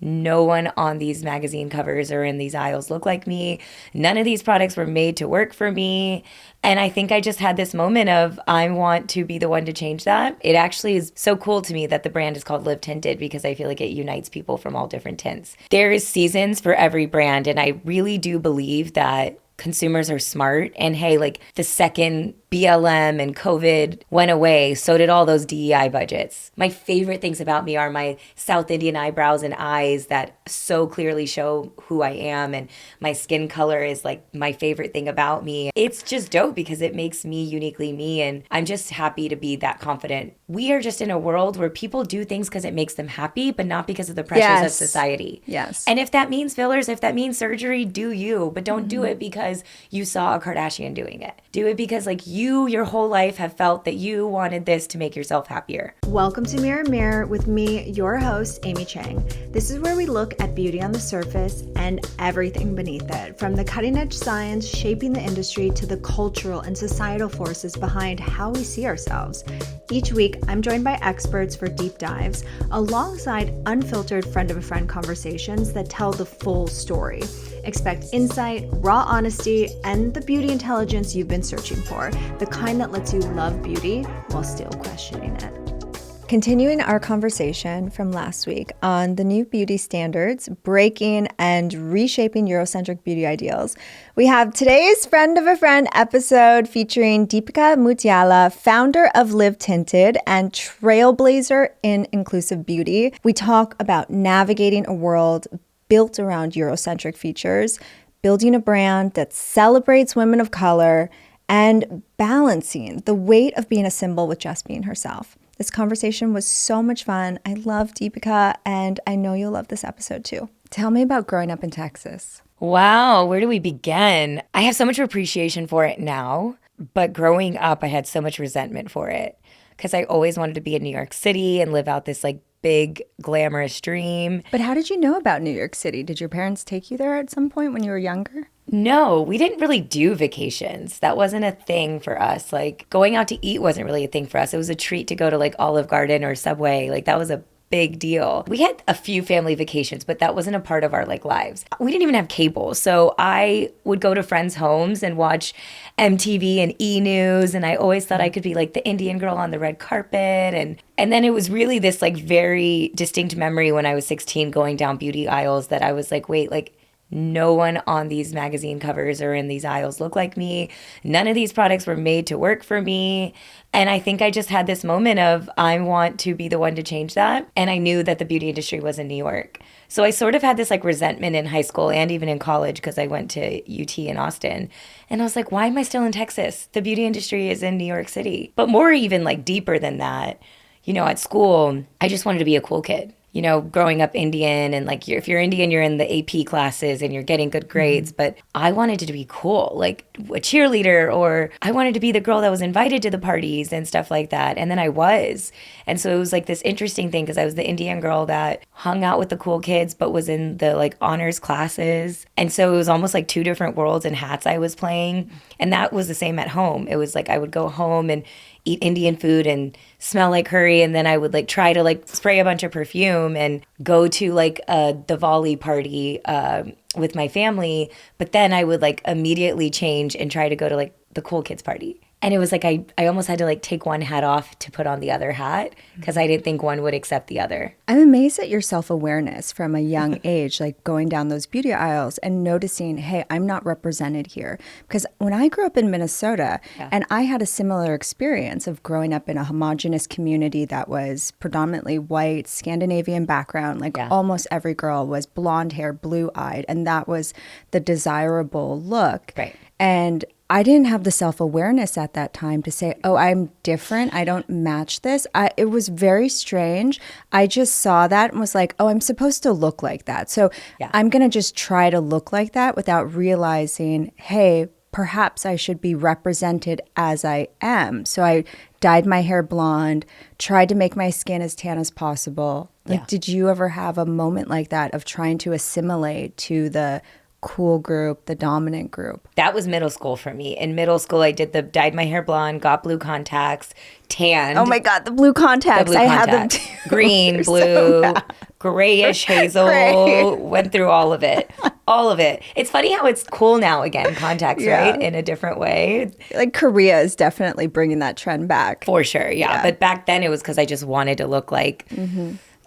no one on these magazine covers or in these aisles look like me. None of these products were made to work for me. And I think I just had this moment of, I want to be the one to change that. It actually is so cool to me that the brand is called Live Tinted, because I feel like it unites people from all different tints. There is seasons for every brand. And I really do believe that consumers are smart. And hey, like the second BLM and COVID went away, so did all those DEI budgets. My favorite things about me are my South Indian eyebrows and eyes that so clearly show who I am. And my skin color is like my favorite thing about me. It's just dope because it makes me uniquely me. And I'm just happy to be that confident. We are just in a world where people do things because it makes them happy, but not because of the pressures of society. Yes. And if that means fillers, if that means surgery, do you. But don't do it because you saw a Kardashian doing it. Do it because like you, your whole life, have felt that you wanted this to make yourself happier. Welcome to Mirror Mirror with me, your host, Amy Chang. This is where we look at beauty on the surface and everything beneath it, from the cutting edge science shaping the industry to the cultural and societal forces behind how we see ourselves. Each week, I'm joined by experts for deep dives, alongside unfiltered friend of a friend conversations that tell the full story. Expect insight, raw honesty, and the beauty intelligence you've been searching for, the kind that lets you love beauty while still questioning it. Continuing our conversation from last week on the new beauty standards, breaking and reshaping Eurocentric beauty ideals, we have today's Friend of a Friend episode featuring Deepica Mutyala, founder of Live Tinted and trailblazer in inclusive beauty. We talk about navigating a world built around Eurocentric features, building a brand that celebrates women of color, and balancing the weight of being a symbol with just being herself. This conversation was so much fun. I love Deepica, and I know you'll love this episode too. Tell me about growing up in Texas. Wow, where do we begin? I have so much appreciation for it now, but growing up, I had so much resentment for it because I always wanted to be in New York City and live out this like big glamorous dream. But how did you know about New York City? Did your parents take you there at some point when you were younger? No, we didn't really do vacations. That wasn't a thing for us. Like going out to eat wasn't really a thing for us. It was a treat to go to like Olive Garden or Subway. Like that was a big deal. We had a few family vacations, but that wasn't a part of our like lives. We didn't even have cable. So I would go to friends' homes and watch MTV and E! News. And I always thought I could be like the Indian girl on the red carpet. And then it was really this like very distinct memory when I was 16 going down beauty aisles that I was like, wait, like no one on these magazine covers or in these aisles look like me. None of these products were made to work for me. And I think I just had this moment of, I want to be the one to change that. And I knew that the beauty industry was in New York. So I sort of had this like resentment in high school and even in college because I went to UT in Austin. And I was like, why am I still in Texas? The beauty industry is in New York City. But more even like deeper than that, you know, at school, I just wanted to be a cool kid. You know, growing up Indian and like if you're Indian, you're in the AP classes and you're getting good grades. But I wanted to be cool, like a cheerleader, or I wanted to be the girl that was invited to the parties and stuff like that. And then I was. And so it was like this interesting thing because I was the Indian girl that hung out with the cool kids, but was in the like honors classes. And so it was almost like two different worlds and hats I was playing. And that was the same at home. It was like I would go home and eat Indian food and smell like curry, and then I would like try to like spray a bunch of perfume and go to like a Diwali party with my family, but then I would like immediately change and try to go to like the cool kids party. And it was like I almost had to like take one hat off to put on the other hat because I didn't think one would accept the other. I'm amazed at your self-awareness from a young age, like going down those beauty aisles and noticing, hey, I'm not represented here. Because when I grew up in Minnesota, and I had a similar experience of growing up in a homogenous community that was predominantly white, Scandinavian background, like almost every girl was blonde hair, blue-eyed, and that was the desirable look. Right. And I didn't have the self-awareness at that time to say, oh, I'm different. I don't match this. It was very strange. I just saw that and was like, oh, I'm supposed to look like that. So I'm going to just try to look like that without realizing, hey, perhaps I should be represented as I am. So I dyed my hair blonde, tried to make my skin as tan as possible. Like, did you ever have a moment like that of trying to assimilate to the cool group, the dominant group? That was middle school for me. In middle school, I dyed my hair blonde, got blue contacts, tanned. Oh my God, the blue contacts. I had them too. Green, blue, grayish hazel. Gray. Went through all of it. All of it. It's funny how it's cool now again, contacts, right? In a different way. Like Korea is definitely bringing that trend back. For sure, yeah. But back then it was because I just wanted to look like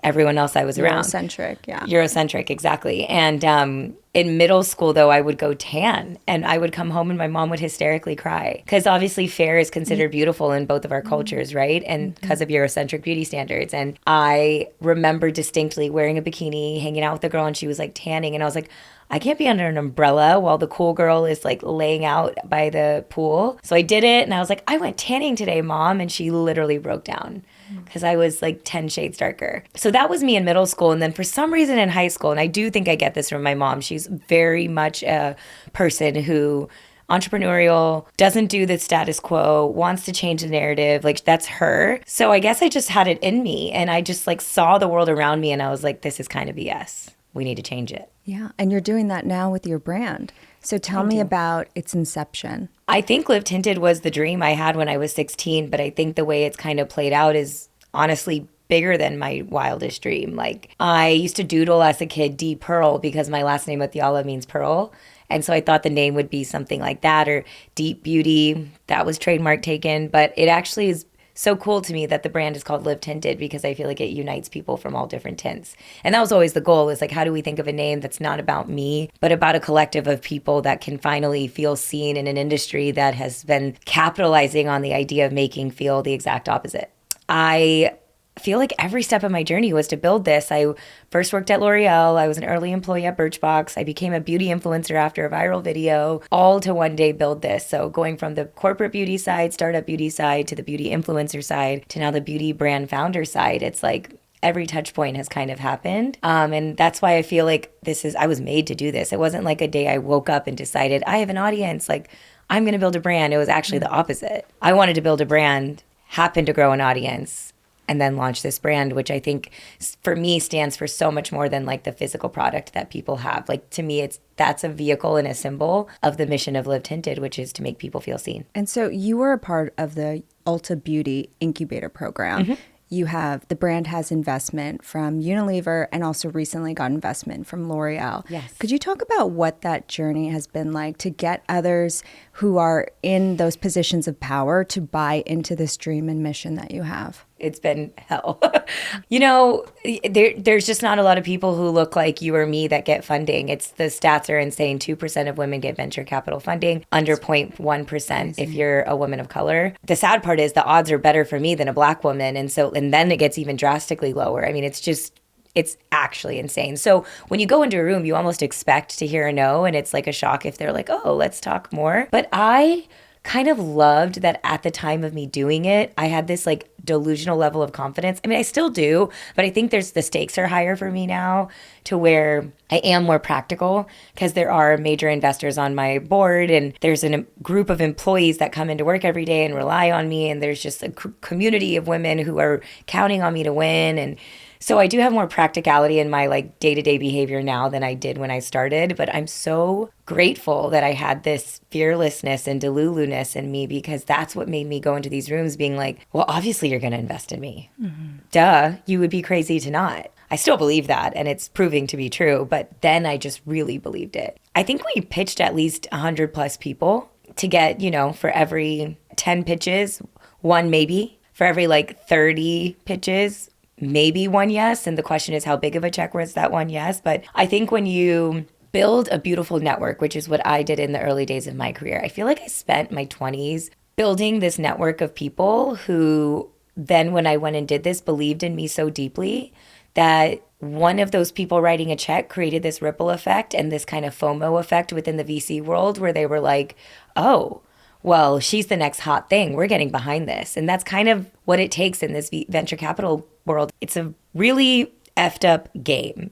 everyone else I was around. Eurocentric, yeah. Eurocentric, exactly. And in middle school, though, I would go tan and I would come home and my mom would hysterically cry. Because obviously fair is considered beautiful in both of our cultures, right? And because of Eurocentric beauty standards. And I remember distinctly wearing a bikini, hanging out with a girl, and she was like tanning. And I was like, I can't be under an umbrella while the cool girl is like laying out by the pool. So I did it and I was like, I went tanning today, Mom. And she literally broke down because I was like 10 shades darker. So that was me in middle school. And then for some reason in high school, and I do think I get this from my mom, she's very much a person who entrepreneurial, doesn't do the status quo, wants to change the narrative. Like that's her. So I guess I just had it in me and I just like saw the world around me and I was like, this is kind of BS. We need to change it. Yeah. And you're doing that now with your brand. So tell me about its inception. I think Live Tinted was the dream I had when I was 16, but I think the way it's kind of played out is honestly bigger than my wildest dream. Like I used to doodle as a kid D Pearl because my last name Mutyala means pearl. And so I thought the name would be something like that or Deep Beauty. That was trademark taken, but it actually is so cool to me that the brand is called Live Tinted because I feel like it unites people from all different tints. And that was always the goal, is like, how do we think of a name that's not about me, but about a collective of people that can finally feel seen in an industry that has been capitalizing on the idea of making feel the exact opposite. I feel like every step of my journey was to build this. I first worked at L'Oreal. I was an early employee at Birchbox. I became a beauty influencer after a viral video, all to one day build this. So going from the corporate beauty side, startup beauty side, to the beauty influencer side, to now the beauty brand founder side, it's like every touch point has kind of happened. And that's why I feel like I was made to do this. It wasn't like a day I woke up and decided I have an audience, like I'm going to build a brand. It was actually the opposite. I wanted to build a brand, happened to grow an audience, and then launch this brand, which I think for me stands for so much more than like the physical product that people have. Like to me, that's a vehicle and a symbol of the mission of Live Tinted, which is to make people feel seen. And so you were a part of the Ulta Beauty Incubator Program. The brand has investment from Unilever and also recently got investment from L'Oreal. Yes. Could you talk about what that journey has been like to get others who are in those positions of power to buy into this dream and mission that you have? It's been hell. There's just not a lot of people who look like you or me that get funding. The stats are insane. 2% of women get venture capital funding, under 0.1% if you're a woman of color. The sad part is the odds are better for me than a Black woman. And then it gets even drastically lower. I mean, it's actually insane. So when you go into a room, you almost expect to hear a no. And it's like a shock if they're like, oh, let's talk more. But I kind of loved that at the time of me doing it, I had this like delusional level of confidence. I mean, I still do, but I think the stakes are higher for me now to where I am more practical because there are major investors on my board and there's a group of employees that come into work every day and rely on me. And there's just a community of women who are counting on me to win. And so I do have more practicality in my like day-to-day behavior now than I did when I started, but I'm so grateful that I had this fearlessness and deluluness in me because that's what made me go into these rooms being like, well, obviously you're going to invest in me. Duh, you would be crazy to not. I still believe that and it's proving to be true, but then I just really believed it. I think we pitched at least 100 plus people to get, for every 10 pitches, one maybe. For every like 30 pitches, maybe one yes. And the question is how big of a check was that one yes? But I think when you build a beautiful network, which is what I did in the early days of my career, I feel like I spent my 20s building this network of people who then when I went and did this believed in me so deeply that one of those people writing a check created this ripple effect and this kind of FOMO effect within the VC world where they were like, oh, well, she's the next hot thing. We're getting behind this. And that's kind of what it takes in this venture capital world. It's a really effed up game.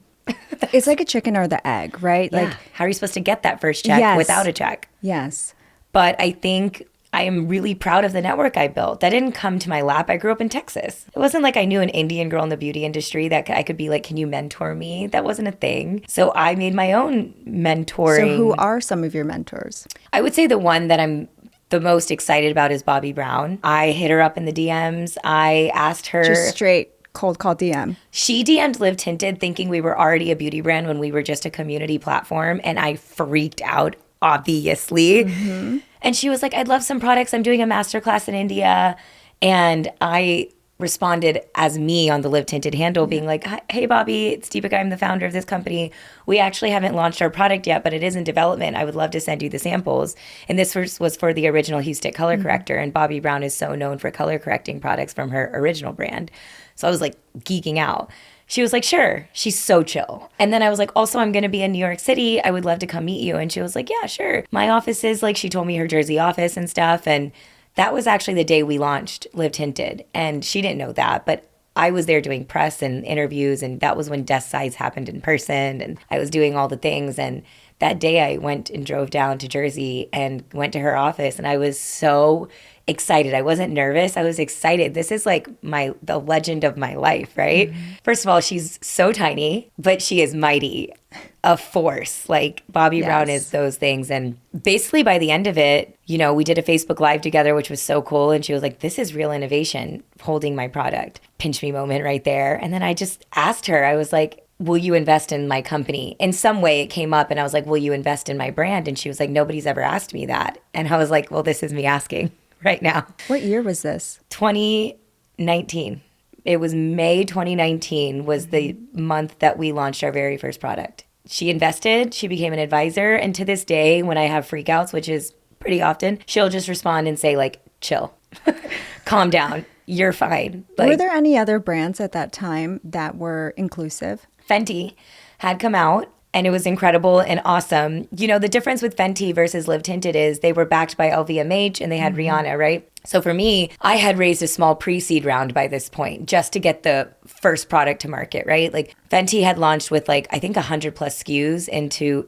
It's like a chicken or the egg, right? Yeah. Like, how are you supposed to get that first check without a check? Yes. But I think I am really proud of the network I built. That didn't come to my lap. I grew up in Texas. It wasn't like I knew an Indian girl in the beauty industry that I could be like, can you mentor me? That wasn't a thing. So I made my own mentoring. So who are some of your mentors? I would say the one that I'm the most excited about is Bobby Brown. I hit her up in the DMs. I asked her. Just straight cold call DM. She DM'd Live Tinted thinking we were already a beauty brand when we were just a community platform. And I freaked out, obviously. And she was like, I'd love some products. I'm doing a masterclass in India. And I responded as me on the Live Tinted handle being like, hey, Bobby, it's Deepica. I'm the founder of this company. We actually haven't launched our product yet, but it is in development. I would love to send you the samples. And this was for the original Hue Stick color corrector. And Bobby Brown is so known for color correcting products from her original brand. So I was like geeking out. She was like, sure. She's so chill. And then I was like, also, I'm going to be in New York City. I would love to come meet you. And she was like, yeah, sure. My office is like, she told me her Jersey office and stuff. And that was actually the day we launched Live Tinted. And she didn't know that, but I was there doing press and interviews. And that was when Desk Size happened in person. And I was doing all the things. And that day I went and drove down to Jersey and went to her office. And I was so excited. I wasn't nervous. I was excited. This is like the legend of my life, right? First of all, she's so tiny, but she is mighty, a force. Like Bobby Brown is those things. And basically by the end of it, you know, we did a Facebook Live together, which was so cool. And she was like, this is real innovation, holding my product. Pinch me moment right there. And then I just asked her, I was like, will you invest in my company? In some way it came up and I was like, will you invest in my brand? And she was like, nobody's ever asked me that. And I was like, well, this is me asking right now. What year was this? 2019. It was May 2019 was the month that we launched our very first product. She invested, she became an advisor. And to this day, when I have freakouts, which is pretty often, she'll just respond and say like, chill, calm down, you're fine. Like, were there any other brands at that time that were inclusive? Fenty had come out and it was incredible and awesome. You know, the difference with Fenty versus Live Tinted is they were backed by LVMH and they had Rihanna, right? So for me, I had raised a small pre-seed round by this point just to get the first product to market, right? Like Fenty had launched with like, I think 100 plus SKUs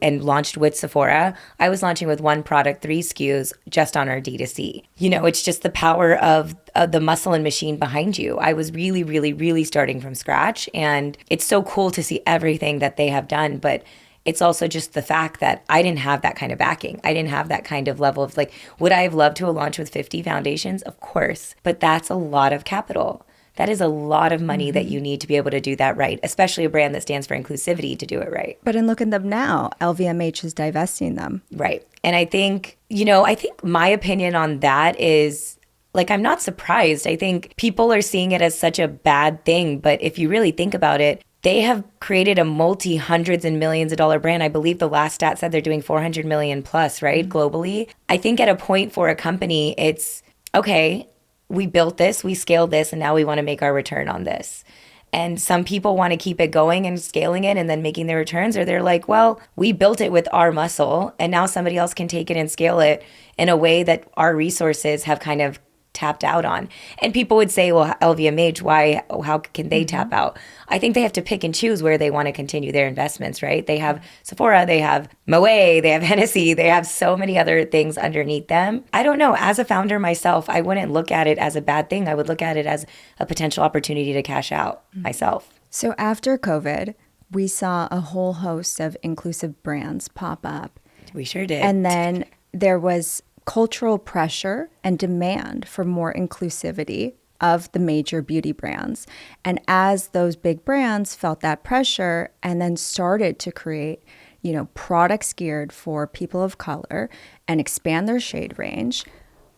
and launched with Sephora. I was launching with one product, 3 SKUs just on our D2C. You know, it's just the power of the muscle and machine behind you. I was really, really, really starting from scratch. And it's so cool to see everything that they have done. But it's also just the fact that I didn't have that kind of backing. I didn't have that kind of level of like, would I have loved to have launched with 50 foundations? Of course. But that's a lot of capital. That is a lot of money that you need to be able to do that right, especially a brand that stands for inclusivity to do it right. But in look at them now, LVMH is divesting them. Right. And I think, you know, I think my opinion on that is like, I'm not surprised. I think people are seeing it as such a bad thing. But if you really think about it, they have created a multi-hundreds and millions of dollar brand. I believe the last stat said they're doing 400 million plus, right, globally. I think at a point for a company, it's, okay, we built this, we scaled this, and now we want to make our return on this. And some people want to keep it going and scaling it and then making their returns, or they're like, well, we built it with our muscle, and now somebody else can take it and scale it in a way that our resources have kind of tapped out on. And people would say, well, LVMH, why, how can they tap out? I think they have to pick and choose where they want to continue their investments, right? They have Sephora, they have Moet, they have Hennessy, they have so many other things underneath them. I don't know. As a founder myself, I wouldn't look at it as a bad thing. I would look at it as a potential opportunity to cash out myself. So after COVID, we saw a whole host of inclusive brands pop up. We sure did. And then there was cultural pressure and demand for more inclusivity of the major beauty brands. And as those big brands felt that pressure and then started to create, you know, products geared for people of color and expand their shade range,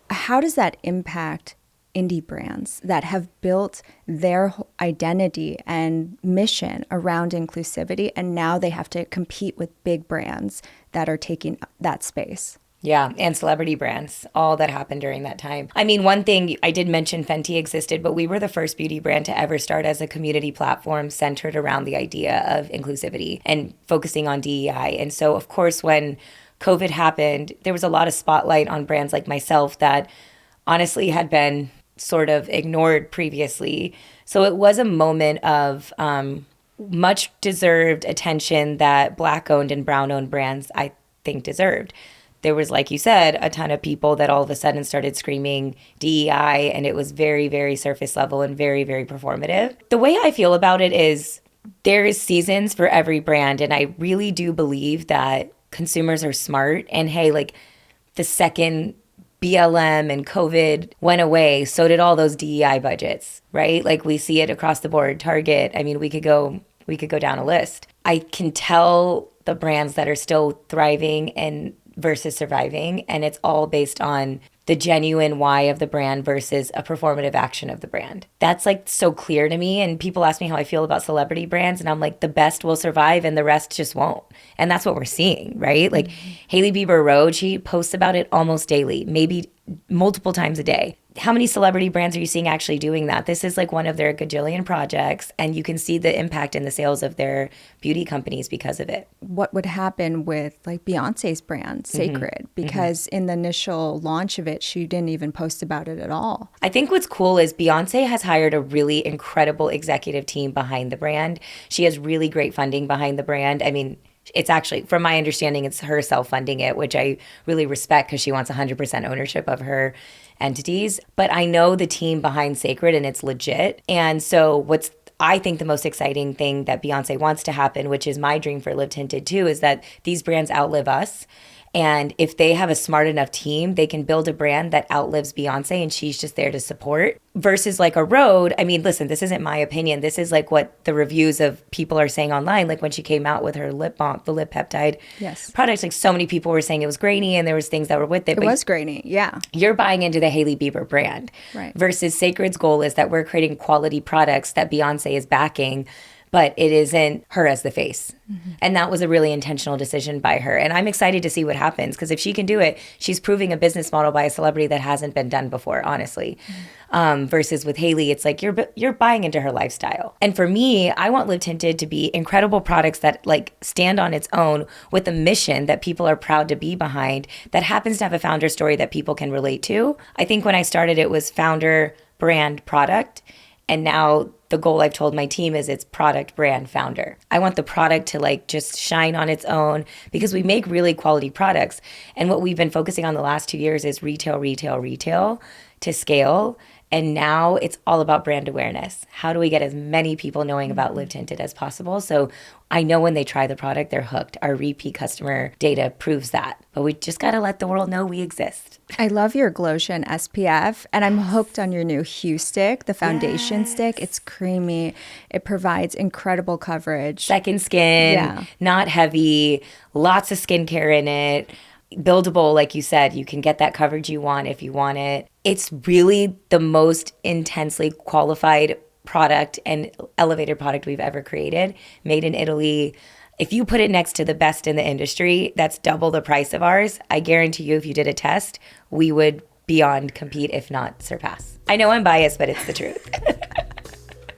how does that impact indie brands that have built their identity and mission around inclusivity, and now they have to compete with big brands that are taking that space? Yeah, and celebrity brands, all that happened during that time. I mean, one thing, I did mention Fenty existed, but we were the first beauty brand to ever start as a community platform centered around the idea of inclusivity and focusing on DEI. And so, of course, when COVID happened, there was a lot of spotlight on brands like myself that honestly had been sort of ignored previously. So it was a moment of much deserved attention that Black-owned and brown-owned brands, I think, deserved. there was, like you said, a ton of people that all of a sudden started screaming DEI, and it was very, very surface level and very, very performative. The way I feel about it is there is seasons for every brand, and I really do believe that consumers are smart. And hey, like the second BLM and COVID went away, so did all those DEI budgets, right? Like we see it across the board. Target, I mean, we could go down a list. I can tell the brands that are still thriving and versus surviving, and it's all based on the genuine why of the brand versus a performative action of the brand. That's like so clear to me. And people ask me how I feel about celebrity brands, and I'm like, the best will survive and the rest just won't. And that's what we're seeing, right? Like Hailey Bieber Road, she posts about it almost daily, maybe multiple times a day. How many celebrity brands are you seeing actually doing that? This is like one of their gajillion projects, and you can see the impact in the sales of their beauty companies because of it. What would happen with like Beyonce's brand, Sacred? Because in the initial launch of it, she didn't even post about it at all. I think what's cool is Beyonce has hired a really incredible executive team behind the brand. She has really great funding behind the brand. I mean, it's actually, from my understanding, it's her self-funding it, which I really respect because she wants 100% ownership of her entities. But I know the team behind Sacred, and it's legit. And so what's I think the most exciting thing that Beyonce wants to happen, which is my dream for Live Tinted too, is that these brands outlive us. And if they have a smart enough team, they can build a brand that outlives Beyonce, and she's just there to support. Versus like a Rhode, I mean, listen, this isn't my opinion. This is like what the reviews of people are saying online. Like when she came out with her lip balm, the lip peptide product, like so many people were saying it was grainy and there was things that were with it. It was grainy, yeah. You're buying into the Hailey Bieber brand. Right. Versus Sacred's goal is that we're creating quality products that Beyonce is backing, but it isn't her as the face. And that was a really intentional decision by her. And I'm excited to see what happens, because if she can do it, she's proving a business model by a celebrity that hasn't been done before, honestly. Versus with Hailey, it's like you're buying into her lifestyle. And for me, I want Live Tinted to be incredible products that like stand on its own with a mission that people are proud to be behind, that happens to have a founder story that people can relate to. I think when I started, it was founder, brand, product. And now the goal I've told my team is it's product, brand, founder. I want the product to like just shine on its own, because we make really quality products. And what we've been focusing on the last 2 years is retail to scale. And now it's all about brand awareness. How do we get as many people knowing about Live Tinted as possible? So I know when they try the product, they're hooked. Our repeat customer data proves that. But we just got to let the world know we exist. I love your Glotion SPF, and I'm hooked on your new Hue stick, the foundation stick. It's creamy. It provides incredible coverage. Second skin, not heavy, lots of skincare in it. Buildable, like you said, you can get that coverage you want if you want it. It's really the most intensely qualified product and elevated product we've ever created, made in Italy. If you put it next to the best in the industry, that's double the price of ours. I guarantee you, if you did a test, we would beyond compete, if not surpass. I know I'm biased, but it's the truth.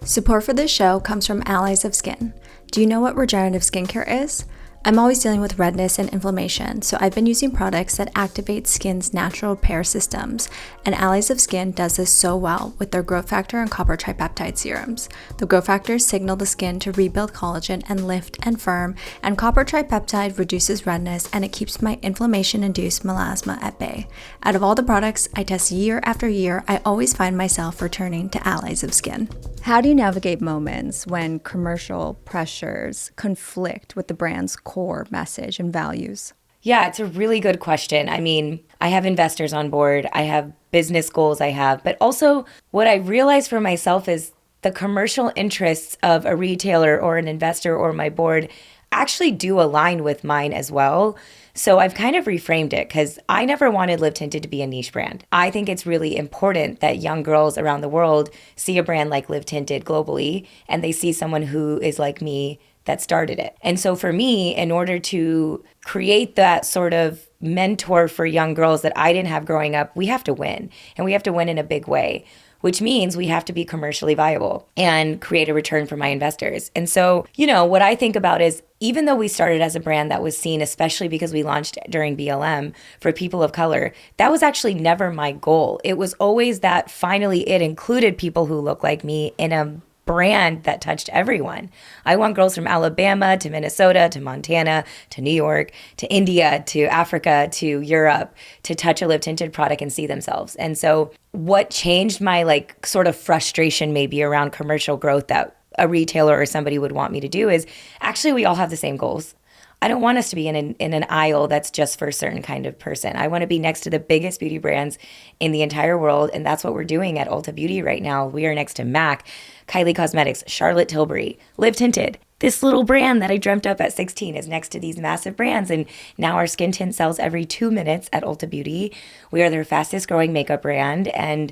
Support for this show comes from Allies of Skin. Do you know what regenerative skincare is? I'm always dealing with redness and inflammation, so I've been using products that activate skin's natural repair systems, and Allies of Skin does this so well with their growth factor and copper tripeptide serums. The growth factors signal the skin to rebuild collagen and lift and firm, and copper tripeptide reduces redness, and it keeps my inflammation-induced melasma at bay. Out of all the products I test year after year, I always find myself returning to Allies of Skin. How do you navigate moments when commercial pressures conflict with the brand's core message and values? Yeah, it's a really good question. I mean, I have investors on board. I have business goals but also what I realized for myself is the commercial interests of a retailer or an investor or my board actually do align with mine as well. So I've kind of reframed it, because I never wanted Live Tinted to be a niche brand. I think it's really important that young girls around the world see a brand like Live Tinted globally, and they see someone who is like me that started it. And so for me, in order to create that sort of mentor for young girls that I didn't have growing up, we have to win, and we have to win in a big way, which means we have to be commercially viable and create a return for my investors. And so, what I think about is, even though we started as a brand that was seen, especially because we launched during BLM, for people of color, that was actually never my goal. It was always that finally it included people who look like me in a brand that touched everyone. I want girls from Alabama to Minnesota to Montana to New York to India to Africa to Europe to touch a Live Tinted product and see themselves. And so what changed my like sort of frustration maybe around commercial growth that a retailer or somebody would want me to do is actually we all have the same goals. I don't want us to be in an aisle that's just for a certain kind of person. I want to be next to the biggest beauty brands in the entire world, and that's what we're doing at Ulta Beauty right now. We are next to MAC, Kylie Cosmetics, Charlotte Tilbury, Live Tinted. This little brand that I dreamt up at 16 is next to these massive brands, and now our skin tint sells every 2 minutes at Ulta Beauty. We are their fastest growing makeup brand, and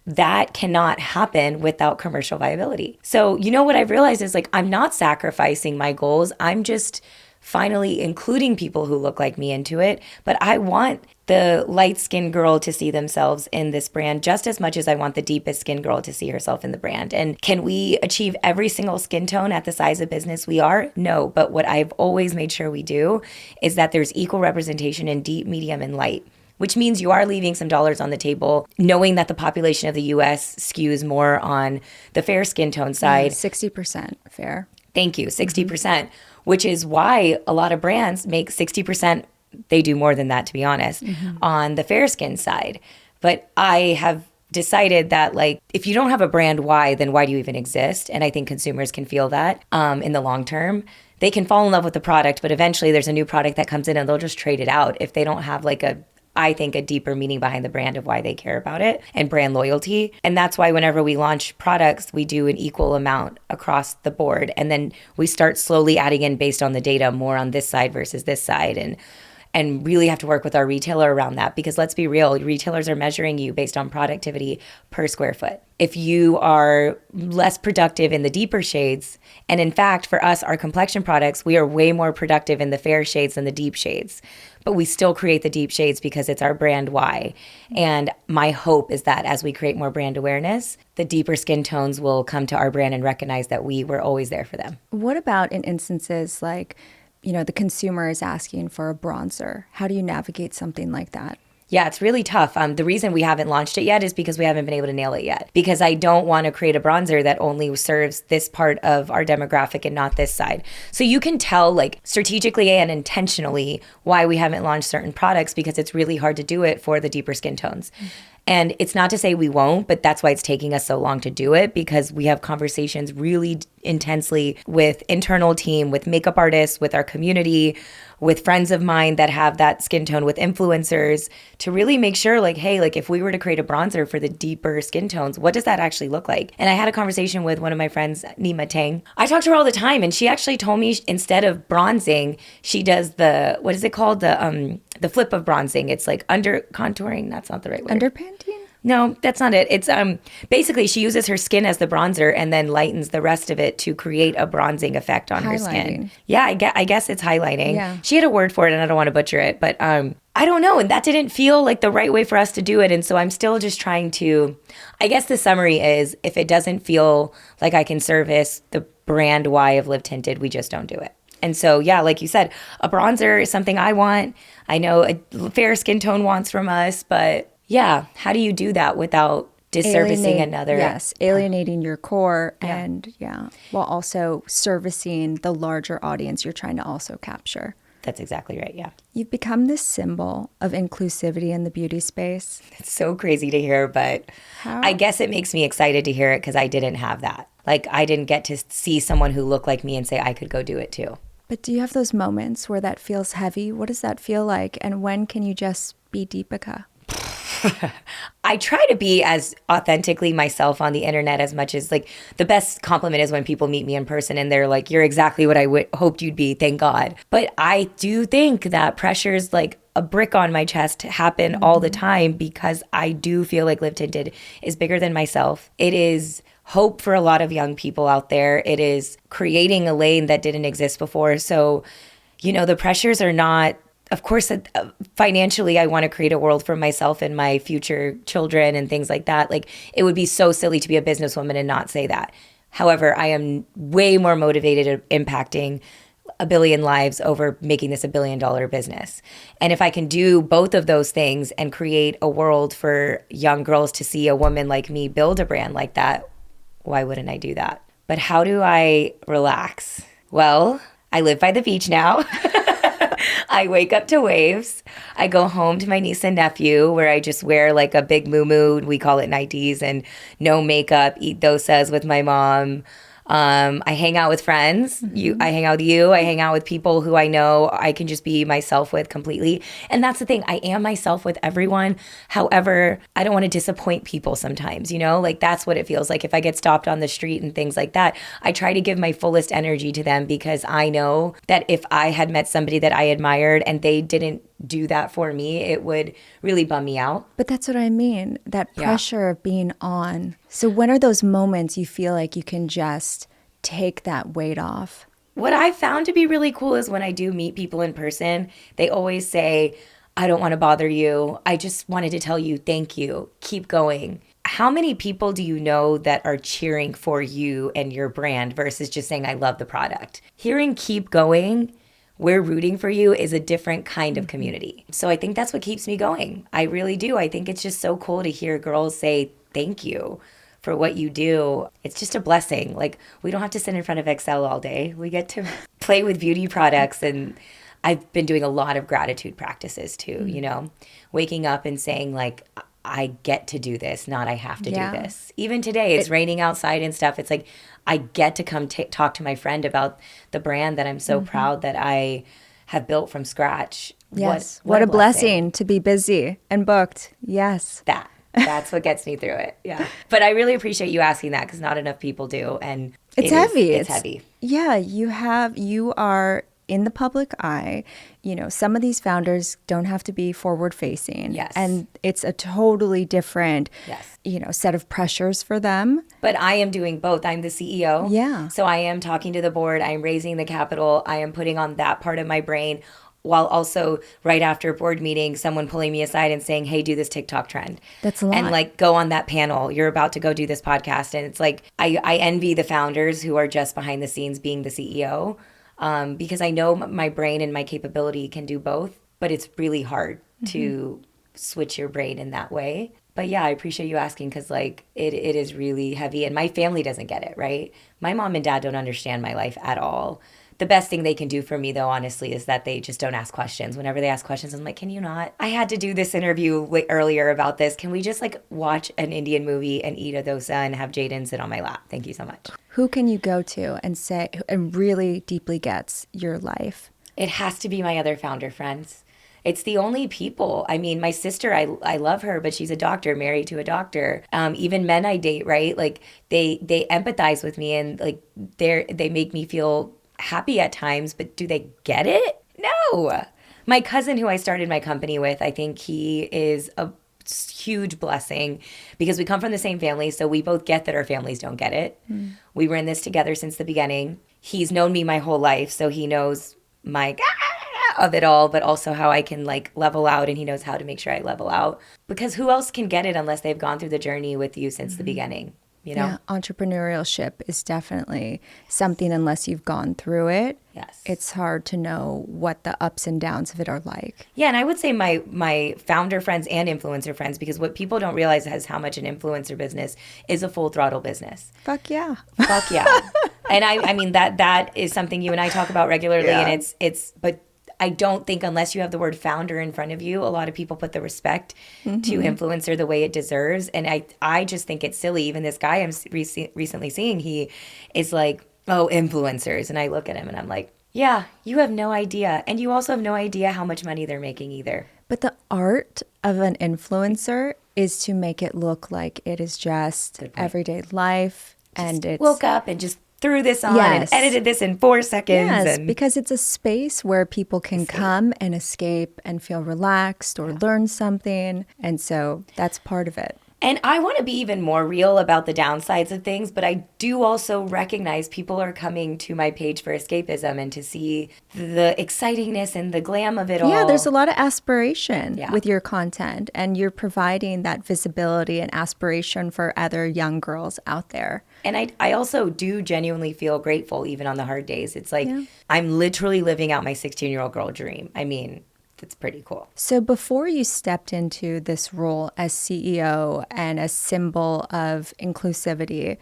that cannot happen without commercial viability. So, you know what I've realized is like, I'm not sacrificing my goals. I'm just finally including people who look like me into it. But I want the light-skinned girl to see themselves in this brand just as much as I want the deepest skin girl to see herself in the brand. And can we achieve every single skin tone at the size of business we are? No. But what I've always made sure we do is that there's equal representation in deep, medium, and light, which means you are leaving some dollars on the table, knowing that the population of the US skews more on the fair skin tone side. 60% fair. Thank you, 60%, which is why a lot of brands make 60%. They do more than that, to be honest, on the fair skin side. But I have decided that, like, if you don't have a brand why, then why do you even exist? And I think consumers can feel that in the long term. They can fall in love with the product, but eventually there's a new product that comes in and they'll just trade it out if they don't have like I think a deeper meaning behind the brand of why they care about it and brand loyalty. And that's why whenever we launch products, we do an equal amount across the board. And then we start slowly adding in based on the data more on this side versus this side. And really have to work with our retailer around that, because let's be real, retailers are measuring you based on productivity per square foot. If you are less productive in the deeper shades, and in fact, for us, our complexion products, we are way more productive in the fair shades than the deep shades, but we still create the deep shades because it's our brand why. And my hope is that as we create more brand awareness, the deeper skin tones will come to our brand and recognize that we were always there for them. What about in instances like, you know, the consumer is asking for a bronzer? How do you navigate something like that? Yeah, it's really tough. The reason we haven't launched it yet is because we haven't been able to nail it yet. Because I don't want to create a bronzer that only serves this part of our demographic and not this side. So you can tell, like, strategically and intentionally why we haven't launched certain products, because it's really hard to do it for the deeper skin tones. And it's not to say we won't, but that's why it's taking us so long to do it, because we have conversations really intensely with internal team, with makeup artists, with our community, with friends of mine that have that skin tone, with influencers, to really make sure, like, hey, like, if we were to create a bronzer for the deeper skin tones, what does that actually look like? And I had a conversation with one of my friends, Amy Chang. I talk to her all the time, and she actually told me instead of bronzing, she does the, what is it called? The flip of bronzing. It's like under contouring. That's not the right word. Underpainting? No, that's not it. It's basically she uses her skin as the bronzer and then lightens the rest of it to create a bronzing effect on her skin. Yeah, I guess it's highlighting. Yeah. She had a word for it, and I don't want to butcher it, but I don't know. And that didn't feel like the right way for us to do it. And so I'm still just trying to, I guess the summary is, if it doesn't feel like I can service the brand why of Live Tinted, we just don't do it. And so, yeah, like you said, a bronzer is something I want. I know a fair skin tone wants from us, but yeah, how do you do that without disservicing another? Yes, alienating your core and while also servicing the larger audience you're trying to also capture. That's exactly right, yeah. You've become this symbol of inclusivity in the beauty space. It's so crazy to hear, but I guess it makes me excited to hear it because I didn't have that. Like, I didn't get to see someone who looked like me and say I could go do it too. But do you have those moments where that feels heavy? What does that feel like? And when can you just be Deepica? I try to be as authentically myself on the internet as much as, like, the best compliment is when people meet me in person and they're like, you're exactly what I hoped you'd be, thank God. But I do think that pressures like a brick on my chest happen all the time, because I do feel like Live Tinted is bigger than myself. It is hope for a lot of young people out there. It is creating a lane that didn't exist before. So, you know, the pressures are not, of course, financially, I want to create a world for myself and my future children and things like that. Like, it would be so silly to be a businesswoman and not say that. However, I am way more motivated at impacting 1 billion lives over making this $1 billion business. And if I can do both of those things and create a world for young girls to see a woman like me build a brand like that, why wouldn't I do that? But how do I relax? Well, I live by the beach now. I wake up to waves. I go home to my niece and nephew where I just wear like a big muumuu, we call it nighties, and no makeup, eat dosas with my mom. I hang out with friends. I hang out with you. I hang out with people who I know I can just be myself with completely. And that's the thing. I am myself with everyone. However, I don't want to disappoint people sometimes, you know? Like that's what it feels like if I get stopped on the street and things like that. I try to give my fullest energy to them because I know that if I had met somebody that I admired and they didn't do that for me, it would really bum me out. But that's what I mean, that pressure of being on. So when are those moments you feel like you can just take that weight off? What I found to be really cool is when I do meet people in person, they always say, I don't want to bother you. I just wanted to tell you thank you. Keep going. How many people do you know that are cheering for you and your brand versus just saying, I love the product? Hearing keep going, we're rooting for you is a different kind of community. So I think that's what keeps me going. I really do. I think it's just so cool to hear girls say thank you for what you do. It's just a blessing. Like we don't have to sit in front of Excel all day. We get to play with beauty products. And I've been doing a lot of gratitude practices too, you know, waking up and saying like, I get to do this, not I have to do this. Even today, it's raining outside and stuff. It's like, I get to come talk to my friend about the brand that I'm so proud that I have built from scratch. Yes. What a blessing to be busy and booked. Yes. That's what gets me through it. Yeah. But I really appreciate you asking that because not enough people do. And it's heavy. It's heavy. Yeah. You are in the public eye. You know, some of these founders don't have to be forward facing. Yes. And it's a totally different, set of pressures for them. But I am doing both. I'm the CEO. Yeah. So I am talking to the board. I'm raising the capital. I am putting on that part of my brain while also right after a board meeting, someone pulling me aside and saying, hey, do this TikTok trend. That's a lot. And like go on that panel. You're about to go do this podcast. And it's like, I envy the founders who are just behind the scenes being the CEO. Because I know my brain and my capability can do both, but it's really hard to switch your brain in that way. But yeah, I appreciate you asking because like it is really heavy and my family doesn't get it, right? My mom and dad don't understand my life at all. The best thing they can do for me, though, honestly, is that they just don't ask questions. Whenever they ask questions, I'm like, can you not? I had to do this interview earlier about this. Can we just like watch an Indian movie and eat a dosa and have Jaden sit on my lap? Thank you so much. Who can you go to and say, and really deeply gets your life? It has to be my other founder friends. It's the only people. I mean, my sister, I love her, but she's a doctor, married to a doctor. Even men I date, right? Like they empathize with me and like they make me feel happy at times, but do they get it? No. My cousin who I started my company with, I think he is a huge blessing because we come from the same family, so we both get that our families don't get it. We were in this together since the beginning. He's known me my whole life, so he knows my of it all, but also how I can like level out, and he knows how to make sure I level out. Because who else can get it unless they've gone through the journey with you since the beginning? You know? Yeah, entrepreneurship is definitely something unless you've gone through it. Yes. It's hard to know what the ups and downs of it are like. Yeah, and I would say my founder friends and influencer friends, because what people don't realize is how much an influencer business is a full throttle business. Fuck yeah. Fuck yeah. And I mean that is something you and I talk about regularly, and it's but I don't think unless you have the word founder in front of you, a lot of people put the respect to influencer the way it deserves. And I just think it's silly. Even this guy I'm recently seeing, he is like, oh, influencers. And I look at him and I'm like, yeah, you have no idea. And you also have no idea how much money they're making either. But the art of an influencer is to make it look like it is just everyday life. And it's woke up and just threw this on and edited this in 4 seconds. Yes, because it's a space where people can come and escape and feel relaxed or learn something. And so that's part of it. And I want to be even more real about the downsides of things, but I do also recognize people are coming to my page for escapism and to see the excitingness and the glam of it all. Yeah, there's a lot of aspiration with your content, and you're providing that visibility and aspiration for other young girls out there. And I also do genuinely feel grateful even on the hard days. It's like I'm literally living out my 16-year-old girl dream. I mean, it's pretty cool. So before you stepped into this role as CEO and a symbol of inclusivity,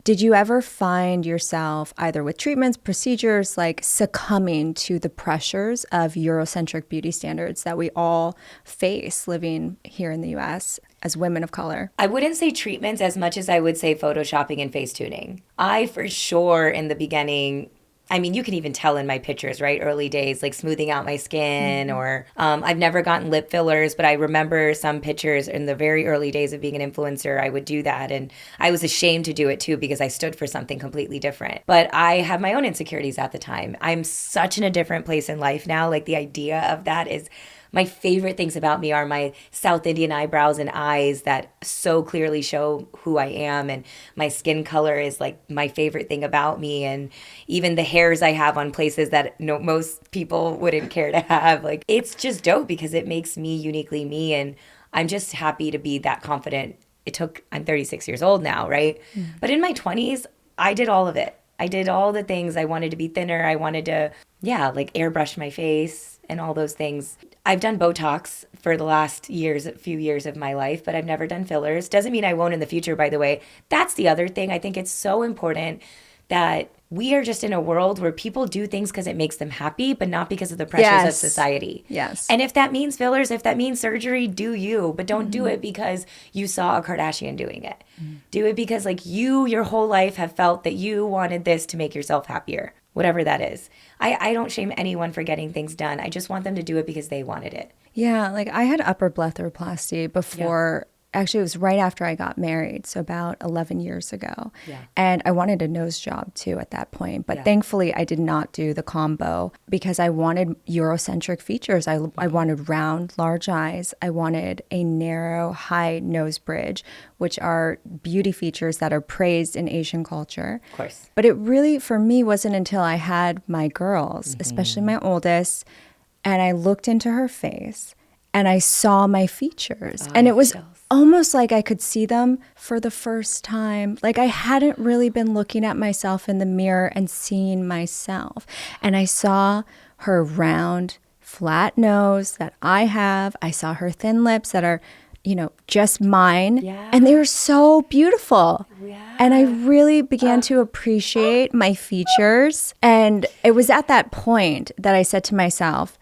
Did you ever find yourself either with treatments, procedures, like succumbing to the pressures of Eurocentric beauty standards that we all face living here in the US as women of color? I wouldn't say treatments as much as I would say photoshopping and face tuning. I, for sure, in the beginning, I mean, you can even tell in my pictures, right? Early days, like smoothing out my skin, or I've never gotten lip fillers, but I remember some pictures in the very early days of being an influencer, I would do that. And I was ashamed to do it too, because I stood for something completely different. But I have my own insecurities at the time. I'm such in a different place in life now. Like the idea of that is, my favorite things about me are my South Indian eyebrows and eyes that so clearly show who I am. And my skin color is like my favorite thing about me. And even the hairs I have on places that most people wouldn't care to have. Like, it's just dope because it makes me uniquely me. And I'm just happy to be that confident. I'm 36 years old now, right? But in my 20s, I did all of it. I did all the things. I wanted to be thinner. I wanted to, like airbrush my face and all those things. I've done Botox for the last few years of my life, but I've never done fillers. Doesn't mean I won't in the future, by the way. That's the other thing. I think it's so important that we are just in a world where people do things because it makes them happy, but not because of the pressures of society. Yes. And if that means fillers, if that means surgery, do you, but don't do it because you saw a Kardashian doing it. Do it because like you, your whole life have felt that you wanted this to make yourself happier, whatever that is. I don't shame anyone for getting things done. I just want them to do it because they wanted it. Yeah, like I had upper blepharoplasty before. Actually, it was right after I got married, so about 11 years ago. Yeah. And I wanted a nose job too at that point. But thankfully, I did not do the combo because I wanted Eurocentric features. I wanted round, large eyes. I wanted a narrow, high nose bridge, which are beauty features that are praised in Asian culture. Of course. But it really, for me, wasn't until I had my girls, especially my oldest, and I looked into her face and I saw my features. And it was almost like I could see them for the first time. Like I hadn't really been looking at myself in the mirror and seeing myself. And I saw her round, flat nose that I have. I saw her thin lips that are, just mine. Yeah. And they were so beautiful. Yeah. And I really began to appreciate my features. And it was at that point that I said to myself,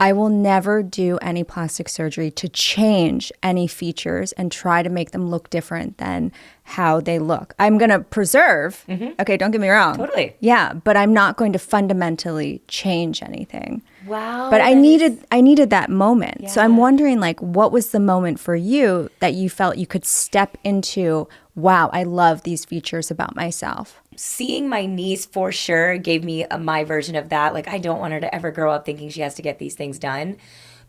I will never do any plastic surgery to change any features and try to make them look different than how they look. I'm going to preserve. Okay, don't get me wrong. Totally. Yeah, but I'm not going to fundamentally change anything. Wow. But I needed that moment. Yeah. So I'm wondering, like, what was the moment for you that you felt you could step into, wow, I love these features about myself? Seeing my niece for sure gave me my version of that. Like, I don't want her to ever grow up thinking she has to get these things done.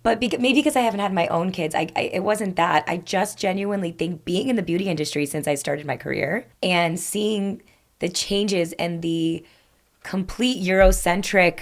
But maybe because I haven't had my own kids, it wasn't that. I just genuinely think being in the beauty industry since I started my career and seeing the changes and the complete Eurocentric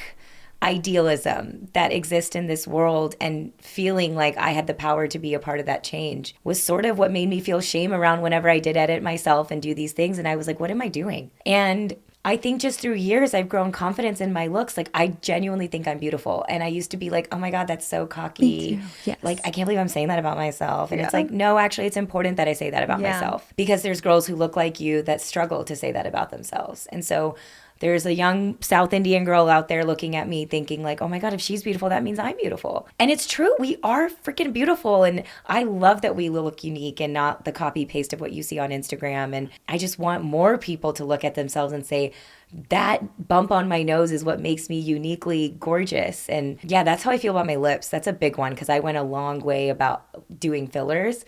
idealism that exists in this world and feeling like I had the power to be a part of that change was sort of what made me feel shame around whenever I did edit myself and do these things. And I was like, what am I doing? And I think just through years, I've grown confidence in my looks. Like, I genuinely think I'm beautiful. And I used to be like, oh my God, that's so cocky. Me too. Yes. Like, I can't believe I'm saying that about myself. And it's like, no, actually, it's important that I say that about myself. Because there's girls who look like you that struggle to say that about themselves. And so there's a young South Indian girl out there looking at me thinking like, oh my God, if she's beautiful, that means I'm beautiful. And it's true. We are freaking beautiful. And I love that we look unique and not the copy paste of what you see on Instagram. And I just want more people to look at themselves and say, that bump on my nose is what makes me uniquely gorgeous. And yeah, that's how I feel about my lips. That's a big one because I went a long way about doing fillers.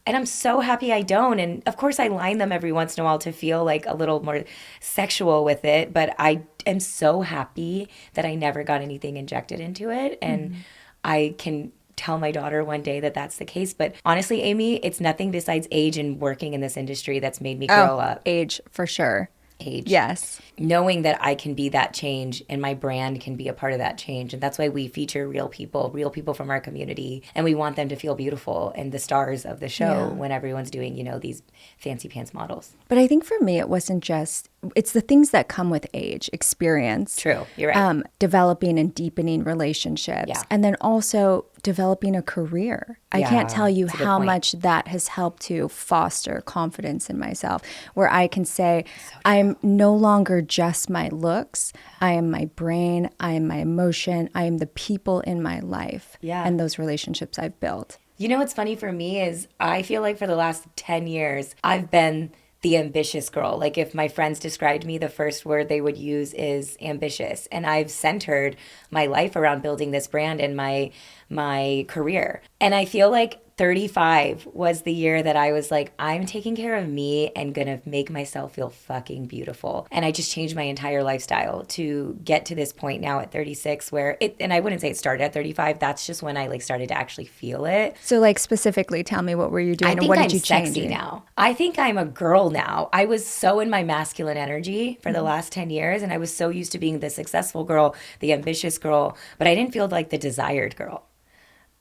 And I'm so happy I don't. And of course I line them every once in a while to feel like a little more sexual with it. But I am so happy that I never got anything injected into it. And I can tell my daughter one day that that's the case. But honestly, Amy, it's nothing besides age and working in this industry that's made me grow up. Age, for sure. Age. Yes. Knowing that I can be that change and my brand can be a part of that change. And that's why we feature real people from our community. And we want them to feel beautiful and the stars of the show when everyone's doing, these fancy pants models. But I think for me, it wasn't just, it's the things that come with age, experience. True. You're right. Developing and deepening relationships. Yeah. And then also developing a career. I Yeah, can't tell you that's a good how point. much that has helped to foster confidence in myself, where I can say, I'm no longer just my looks. I am my brain. I am my emotion. I am the people in my life Yeah. and those relationships I've built. You know what's funny for me is I feel like for the last 10 years, I've been the ambitious girl. Like if my friends described me, the first word they would use is ambitious. And I've centered my life around building this brand and my career. And I feel like 35 was the year that I was like, I'm taking care of me and gonna make myself feel fucking beautiful. And I just changed my entire lifestyle to get to this point now at 36 where it, and I wouldn't say it started at 35, that's just when I like started to actually feel it. So like specifically tell me, what were you doing I and think what I'm did you change? sexy now. I think I'm a girl now. I was so in my masculine energy for the last 10 years, and I was so used to being the successful girl, the ambitious girl, but I didn't feel like the desired girl.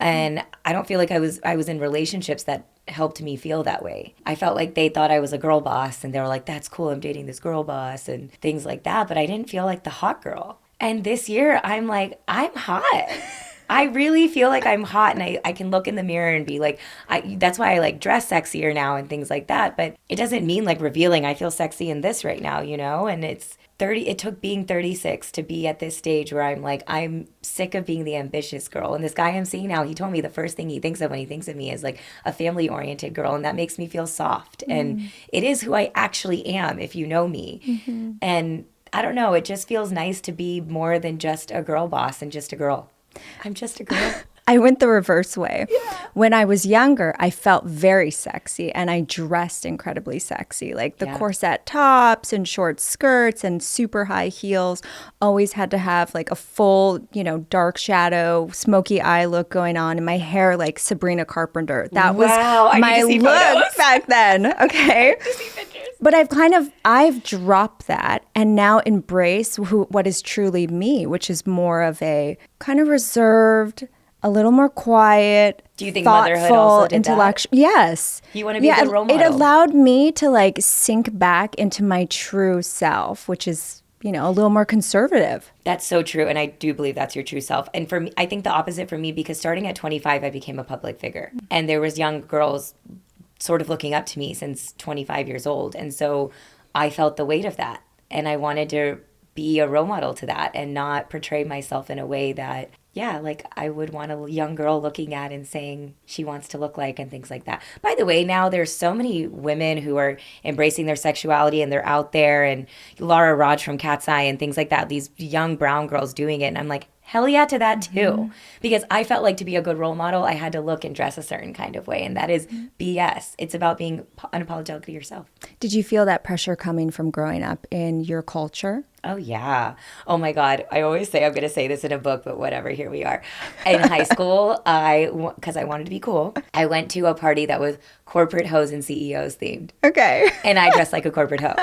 And I don't feel like I was in relationships that helped me feel that way. I felt like they thought I was a girl boss, and they were like, that's cool, I'm dating this girl boss and things like that, but I didn't feel like the hot girl. And this year I'm like, I'm hot. I really feel like I'm hot, and I can look in the mirror and be like, that's why I like dress sexier now and things like that. But it doesn't mean like revealing I feel sexy in this right now, you know? And it's 30, it took being 36 to be at this stage where I'm like, I'm sick of being the ambitious girl. And this guy I'm seeing now, he told me the first thing he thinks of when he thinks of me is like a family oriented girl. And that makes me feel soft. And it is who I actually am, if you know me. And I don't know, it just feels nice to be more than just a girl boss and just a girl. I'm just a girl. I went the reverse way. When I was younger, I felt very sexy and I dressed incredibly sexy. Like the corset tops and short skirts and super high heels. Always had to have like a full, dark shadow, smoky eye look going on, and my hair like Sabrina Carpenter. That was my look back then. Okay. But I've dropped that and now embrace what is truly me, which is more of a kind of reserved, a little more quiet. Do you think thoughtful, motherhood also did intellectual? Yes. You want to be a good role model. It allowed me to like sink back into my true self, which is, a little more conservative. That's so true. And I do believe that's your true self. And for me, I think the opposite for me, because starting at 25, I became a public figure. And there was young girls sort of looking up to me since 25 years old. And so I felt the weight of that. And I wanted to be a role model to that and not portray myself in a way that, like I would want a young girl looking at and saying she wants to look like and things like that. By the way, now there's so many women who are embracing their sexuality and they're out there, and Laura Raj from Cat's Eye and things like that, these young brown girls doing it. And I'm like, hell yeah to that too. Because I felt like to be a good role model, I had to look and dress a certain kind of way. And that is BS. It's about being unapologetically yourself. Did you feel that pressure coming from growing up in your culture? Oh, yeah. Oh, my God. I always say I'm going to say this in a book, but whatever. Here we are. In high school, because I wanted to be cool, I went to a party that was corporate hoes and CEOs themed. Okay. And I dressed like a corporate hoe.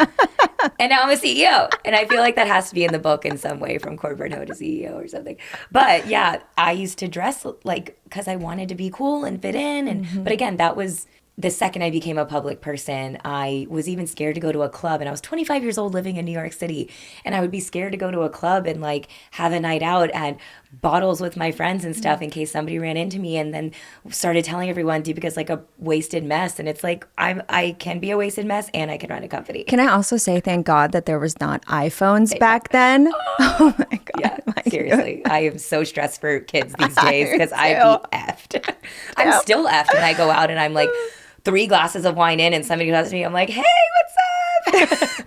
And now I'm a CEO. And I feel like that has to be in the book in some way, from corporate hoe to CEO or something. But yeah, I used to dress like, because I wanted to be cool and fit in. And But again, that was the second I became a public person. I was even scared to go to a club, and I was 25 years old living in New York City, and I would be scared to go to a club and like have a night out and bottles with my friends and stuff in case somebody ran into me, and then started telling everyone Deepica's like a wasted mess. And it's like, I can be a wasted mess and I can run a company. Can I also say thank God that there was not iPhones back then? Oh my God. Yeah, seriously. I am so stressed for kids these days because I'd be effed. I'm still effed when I go out and I'm like 3 glasses of wine in and somebody comes to me, I'm like, hey, what's up?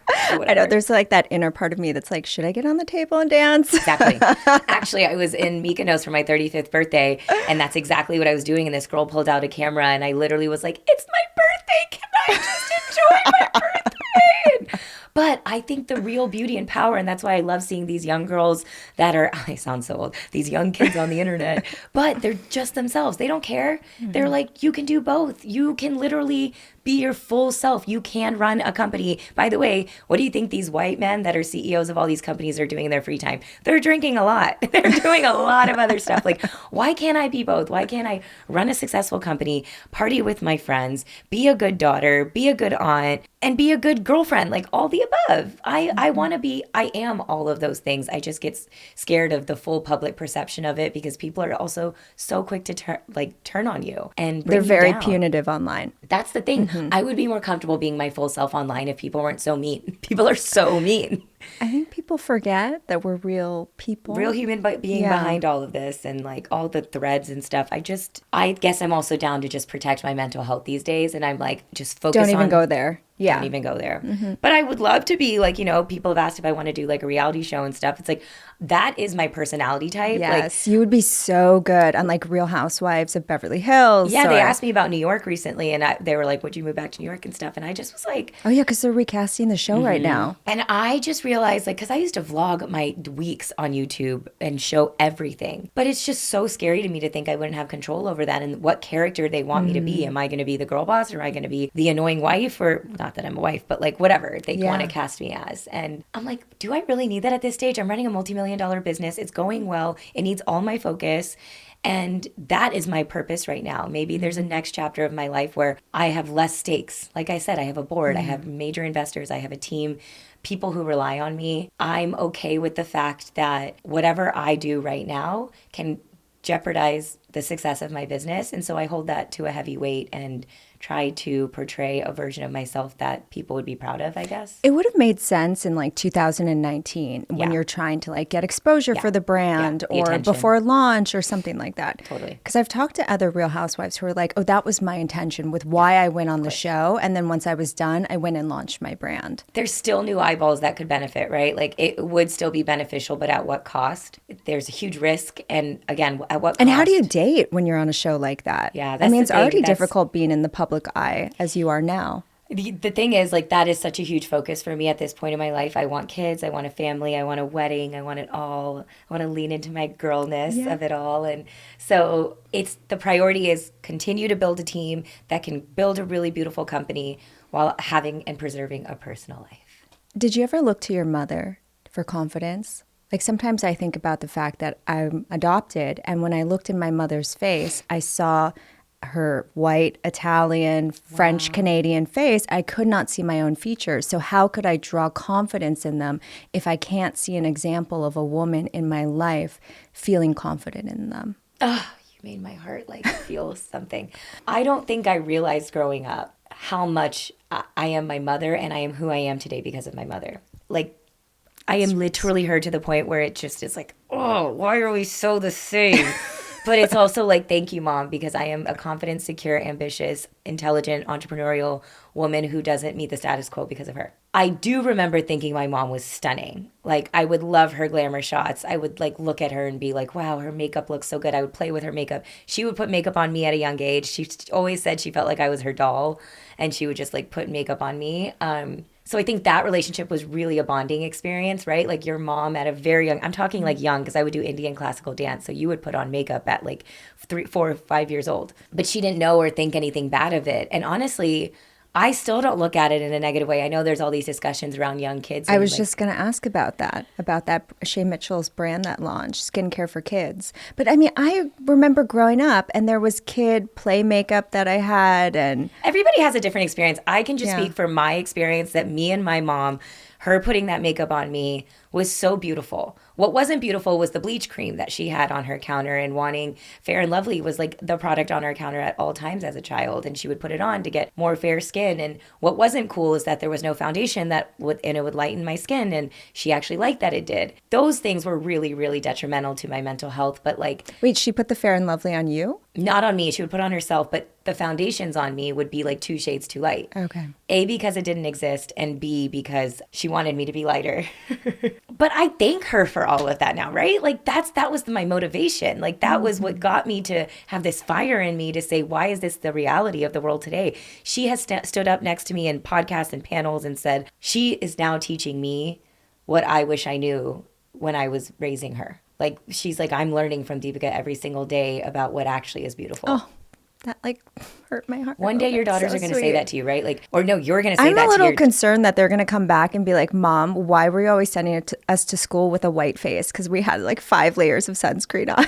I know there's like that inner part of me that's like, should I get on the table and dance? Exactly. Actually, I was in Mykonos for my 35th birthday, and that's exactly what I was doing. And this girl pulled out a camera, and I literally was like, it's my birthday. Can I just enjoy my birthday? But I think the real beauty and power, and that's why I love seeing these young girls that are, I sound so old, these young kids on the internet, but they're just themselves. They don't care. They're like, you can do both. You can literally be your full self. You can run a company. By the way, what do you think these white men that are CEOs of all these companies are doing in their free time? They're drinking a lot. They're doing a lot of other stuff. Like, why can't I be both? Why can't I run a successful company, party with my friends, be a good daughter, be a good aunt, and be a good girlfriend? Like, all the above. I want to be, I am all of those things. I just get scared of the full public perception of it because people are also so quick to turn on you and bring They're very you down. punitive online. That's the thing. I would be more comfortable being my full self online if people weren't so mean. People are so mean. I think people forget that we're real people. Real human being behind all of this and like all the threads and stuff. I guess I'm also down to just protect my mental health these days. And I'm like, just focus on. Don't even go there. Yeah. Don't even go there. But I would love to be like, people have asked if I want to do like a reality show and stuff. It's like, that is my personality type. Yes, you would be so good on like Real Housewives of Beverly Hills. Yeah, they asked me about New York recently and they were like, would you move back to New York and stuff? And I just was like. Oh yeah, because they're recasting the show right now. And I just realized like, because I used to vlog my weeks on YouTube and show everything. But it's just so scary to me to think I wouldn't have control over that and what character they want me to be. Am I going to be the girl boss or am I going to be the annoying wife or not that I'm a wife, but like whatever they want to cast me as. And I'm like, do I really need that at this stage? I'm running a multi-million-dollar business. It's going well. It needs all my focus. And that is my purpose right now. Maybe there's a next chapter of my life where I have less stakes. Like I said, I have a board. I have major investors. I have a team, people who rely on me. I'm okay with the fact that whatever I do right now can jeopardize the success of my business. And so I hold that to a heavy weight and try to portray a version of myself that people would be proud of, I guess. It would have made sense in like 2019 when you're trying to like get exposure for the brand or attention. Before launch or something like that. Totally. Because I've talked to other Real Housewives who are like, oh, that was my intention with why I went on the show. And then once I was done, I went and launched my brand. There's still new eyeballs that could benefit, right? Like it would still be beneficial, but at what cost? There's a huge risk. And again, at what cost? And how do you date when you're on a show like that? Yeah, I mean, it's already difficult being in the public eye as you are now. The thing is, like, that is such a huge focus for me at this point in my life. I want kids. I want a family. I want a wedding. I want it all. I want to lean into my girlness of it all. And so the priority is continue to build a team that can build a really beautiful company while having and preserving a personal life. Did you ever look to your mother for confidence? Like sometimes I think about the fact that I'm adopted, and when I looked in my mother's face, I saw her white, Italian, French, Canadian face. I could not see my own features. So how could I draw confidence in them if I can't see an example of a woman in my life feeling confident in them? Oh, you made my heart like feel something. I don't think I realized growing up how much I am my mother and I am who I am today because of my mother. Like, I am literally her to the point where it just is like, oh, why are we so the same? But it's also like, thank you, Mom, because I am a confident, secure, ambitious, intelligent, entrepreneurial woman who doesn't meet the status quo because of her. I do remember thinking my mom was stunning. Like, I would love her glamour shots. I would like look at her and be like, wow, her makeup looks so good. I would play with her makeup. She would put makeup on me at a young age. She always said she felt like I was her doll, and she would just like put makeup on me. So I think that relationship was really a bonding experience, right? Like your mom at a very young, I'm talking like young because I would do Indian classical dance. So you would put on makeup at like 3, 4, 5 years old. But she didn't know or think anything bad of it. And honestly, I still don't look at it in a negative way. I know there's all these discussions around young kids. I was just going to ask about that Shay Mitchell's brand that launched, Skincare for Kids. But I mean, I remember growing up and there was kid play makeup that I had. And everybody has a different experience. I can just speak for my experience that me and my mom, her putting that makeup on me was so beautiful. What wasn't beautiful was the bleach cream that she had on her counter, and wanting Fair and Lovely was like the product on her counter at all times as a child, and she would put it on to get more fair skin. And what wasn't cool is that there was no foundation that would lighten my skin, and she actually liked that it did. Those things were really, really detrimental to my mental health. But like, wait, she put the Fair and Lovely on you? Not on me. She would put on herself, but the foundations on me would be like 2 shades too light. Okay. A, because it didn't exist, and B, because she wanted me to be lighter. But I thank her for all of that now, right? Like that was my motivation. Like that was what got me to have this fire in me to say, why is this the reality of the world today? She has stood up next to me in podcasts and panels and said, she is now teaching me what I wish I knew when I was raising her. Like, she's like, I'm learning from Deepica every single day about what actually is beautiful. Oh, that like hurt my heart. One day your daughters are going to say that to you, right? Like, or no, you're going to say that to I'm a little concerned that they're going to come back and be like, Mom, why were you always sending us to school with a white face? Because we had like 5 layers of sunscreen on.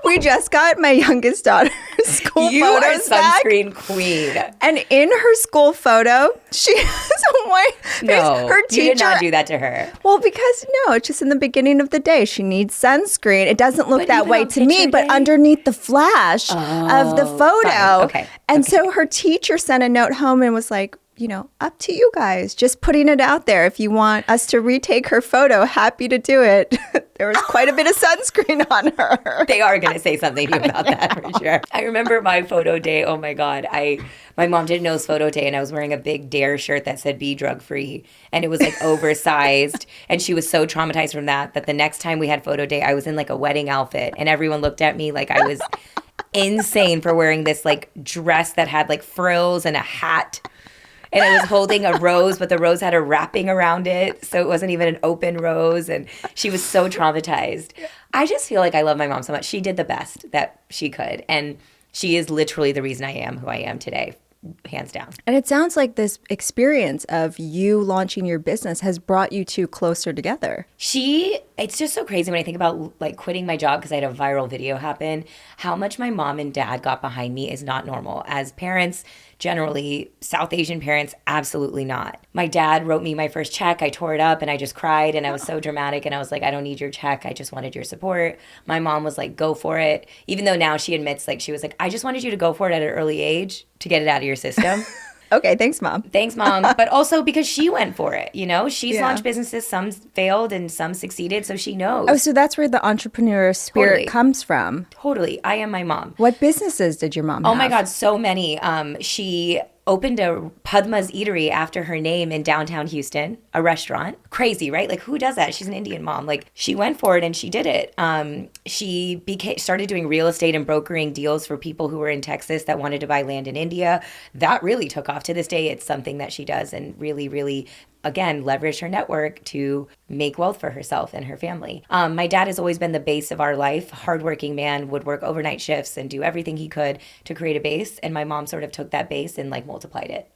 We just got my youngest daughter's school You are photos back. sunscreen queen. And in her school photo, she has a white face. No, Her you teacher, did not do that to her. well, because no, it's just in the beginning of the day. She needs sunscreen. It doesn't look But that even way on to me, picture but day? underneath the flash of the photo. fine. Okay. And so her teacher sent a note home and was like, you know, up to you guys. Just putting it out there. If you want us to retake her photo, happy to do it. There was quite a bit of sunscreen on her. They are going to say something to you about that for sure. I remember my photo day. Oh my God. My mom didn't know it was photo day, and I was wearing a big Dare shirt that said be drug free. And it was like oversized. And she was so traumatized from that the next time we had photo day, I was in like a wedding outfit, and everyone looked at me like I was insane for wearing this like dress that had like frills and a hat. And I was holding a rose, but the rose had a wrapping around it. So it wasn't even an open rose. And she was so traumatized. I just feel like I love my mom so much. She did the best that she could. And she is literally the reason I am who I am today, hands down. And it sounds like this experience of you launching your business has brought you two closer together. It's just so crazy when I think about like quitting my job because I had a viral video happen. How much my mom and dad got behind me is not normal. As parents, generally, South Asian parents, absolutely not. My dad wrote me my first check. I tore it up and I just cried and I was so dramatic and I was like, I don't need your check. I just wanted your support. My mom was like, go for it. Even though now she admits, like, she was like, I just wanted you to go for it at an early age to get it out of your system. Okay, thanks, Mom. Thanks, Mom. But also because she went for it, you know? She's Yeah. launched businesses, some failed and some succeeded, so she knows. Oh, so that's where the entrepreneur spirit Totally. comes from. Totally. I am my mom. What businesses did your mom have? Oh my God, so many. She opened a Padma's Eatery after her name in downtown Houston, a restaurant. Crazy, right? Like, who does that? She's an Indian mom. Like, she went for it and she did it. She started doing real estate and brokering deals for people who were in Texas that wanted to buy land in India. That really took off. To this day, it's something that she does and really, really, again, leverage her network to make wealth for herself and her family. My dad has always been the base of our life. Hardworking man, would work overnight shifts and do everything he could to create a base. And my mom sort of took that base and like multiplied it.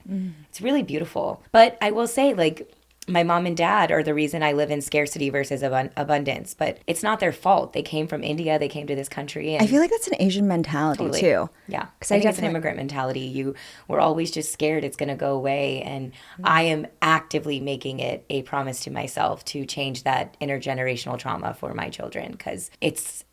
It's really beautiful. But I will say, like, my mom and dad are the reason I live in scarcity versus abundance, but it's not their fault. They came from India. They came to this country. And I feel like that's an Asian mentality too. Yeah. Because I think it's an immigrant mentality. We're always just scared it's going to go away. And I am actively making it a promise to myself to change that intergenerational trauma for my children, because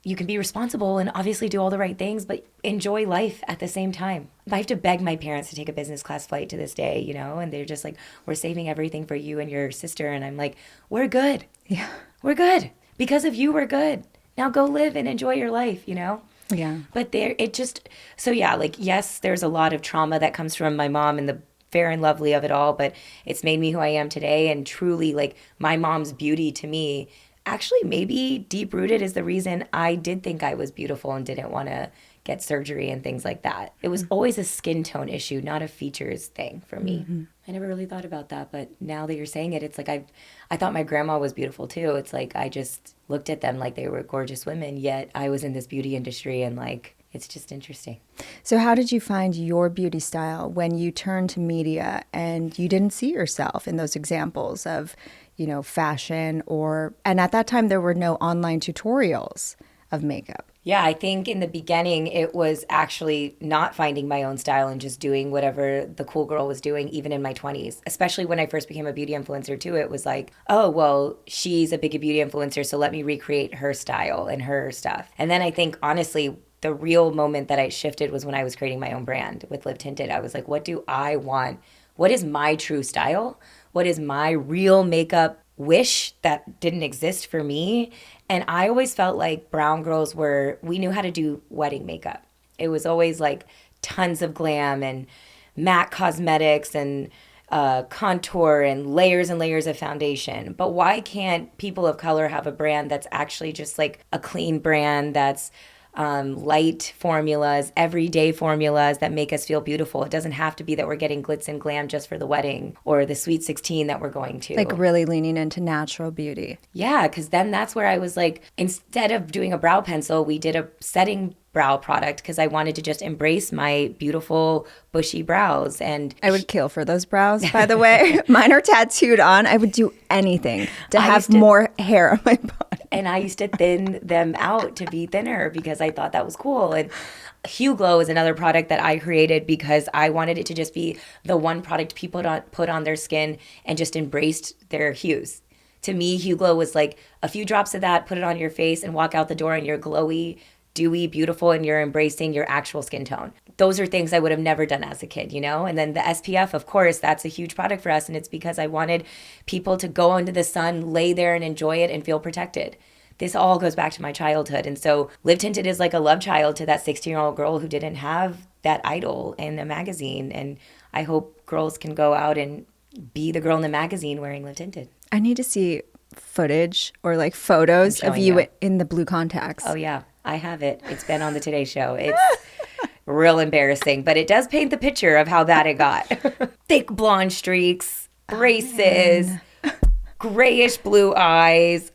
you can be responsible and obviously do all the right things, but enjoy life at the same time. I have to beg my parents to take a business class flight to this day, you know, and they're just like, we're saving everything for you and your sister. And I'm like, we're good. Yeah. We're good. Because of you, we're good. Now go live and enjoy your life, you know? Yeah. But yes, there's a lot of trauma that comes from my mom and the fair and lovely of it all, but it's made me who I am today. And truly, like, my mom's beauty to me, actually maybe deep rooted, is the reason I did think I was beautiful and didn't want to get surgery and things like that. It was always a skin tone issue, not a features thing for me. Mm-hmm. I never really thought about that, but now that you're saying it, it's like I thought my grandma was beautiful too. It's like I just looked at them like they were gorgeous women, yet I was in this beauty industry, and like, it's just interesting. So how did you find your beauty style when you turned to media and you didn't see yourself in those examples of, you know, fashion and at that time there were no online tutorials of makeup? Yeah, I think in the beginning it was actually not finding my own style and just doing whatever the cool girl was doing, even in my 20s. Especially when I first became a beauty influencer too, it was like, oh, well, she's a big beauty influencer, so let me recreate her style and her stuff. And then I think, honestly, the real moment that I shifted was when I was creating my own brand with Live Tinted. I was like, what do I want? What is my true style? What is my real makeup wish that didn't exist for me? And I always felt like brown girls we knew how to do wedding makeup. It was always like tons of glam and matte cosmetics and contour and layers of foundation. But why can't people of color have a brand that's actually just like a clean brand that's light formulas, everyday formulas that make us feel beautiful? It doesn't have to be that we're getting glitz and glam just for the wedding or the Sweet 16 that we're going to. Like really leaning into natural beauty. Yeah, because then that's where I was like, instead of doing a brow pencil, we did a setting brow product because I wanted to just embrace my beautiful bushy brows. And I would kill for those brows, by the way. Mine are tattooed on. I would do anything to have more hair on my body. And I used to thin them out to be thinner because I thought that was cool. And Hue Glow is another product that I created because I wanted it to just be the one product people put on their skin and just embraced their hues. To me, Hue Glow was like a few drops of that, put it on your face and walk out the door and you're glowy, dewy, beautiful, and you're embracing your actual skin tone. Those are things I would have never done as a kid, you know? And then the SPF, of course, that's a huge product for us. And it's because I wanted people to go into the sun, lay there and enjoy it and feel protected. This all goes back to my childhood. And so Live Tinted is like a love child to that 16-year-old girl who didn't have that idol in a magazine. And I hope girls can go out and be the girl in the magazine wearing Live Tinted. I need to see footage or like photos of you in the blue contacts. Oh, yeah. I have it. It's been on the Today Show. It's real embarrassing, but it does paint the picture of how bad it got. Thick blonde streaks, braces, grayish blue eyes,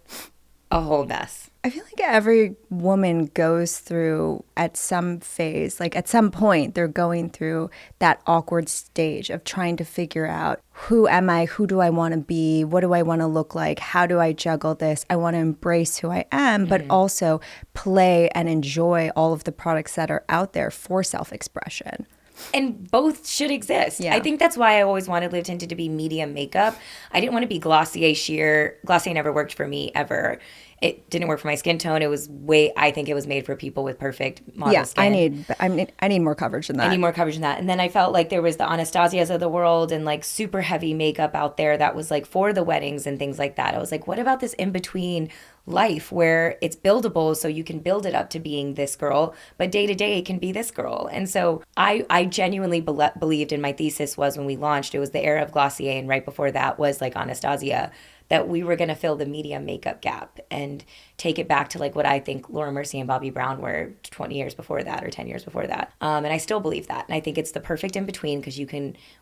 a whole mess. I feel like every woman goes through at some phase, like at some point, they're going through that awkward stage of trying to figure out who am I, who do I want to be, what do I want to look like, how do I juggle this? I want to embrace who I am, but also play and enjoy all of the products that are out there for self-expression. And both should exist. Yeah. I think that's why I always wanted Live Tinted to be medium makeup. I didn't want to be Glossier sheer. Glossier never worked for me ever. It didn't work for my skin tone. It was I think it was made for people with perfect model skin. I need more coverage than that. I need more coverage than that. And then I felt like there was the Anastasias of the world and like super heavy makeup out there that was like for the weddings and things like that. I was like, what about this in-between life where it's buildable so you can build it up to being this girl, but day to day it can be this girl. And so I genuinely believed, in my thesis was when we launched, it was the era of Glossier and right before that was like Anastasia, that we were going to fill the medium makeup gap and take it back to like what I think Laura Mercier and Bobby Brown were 20 years before that or 10 years before that. And I still believe that. And I think it's the perfect in between because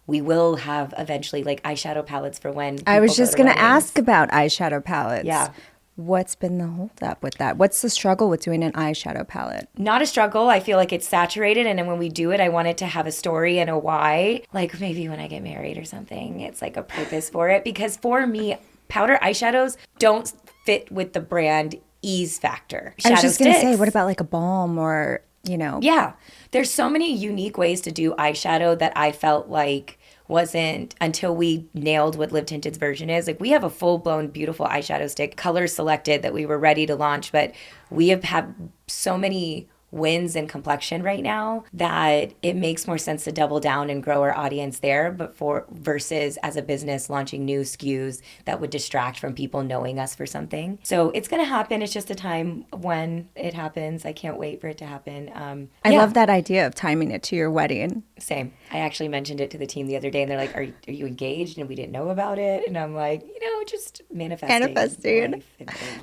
we will have eventually like eyeshadow palettes for when I was just going to ask about eyeshadow palettes. Yeah. What's been the holdup with that? What's the struggle with doing an eyeshadow palette? Not a struggle. I feel like it's saturated. And then when we do it, I want it to have a story and a why. Like maybe when I get married or something, it's like a purpose for it. Because for me, powder eyeshadows don't fit with the brand ease factor. I was just going to say, what about like a balm or, you know? Yeah. There's so many unique ways to do eyeshadow that I felt like wasn't until we nailed what Live Tinted's version is. Like we have a full-blown beautiful eyeshadow stick, color selected that we were ready to launch, but we have had so many wins in complexion right now that it makes more sense to double down and grow our audience there, but versus as a business launching new SKUs that would distract from people knowing us for something. So it's going to happen. It's just a time when it happens. I can't wait for it to happen. I love that idea of timing it to your wedding. Same. I actually mentioned it to the team the other day and they're like, are you engaged? And we didn't know about it. And I'm like, just manifesting.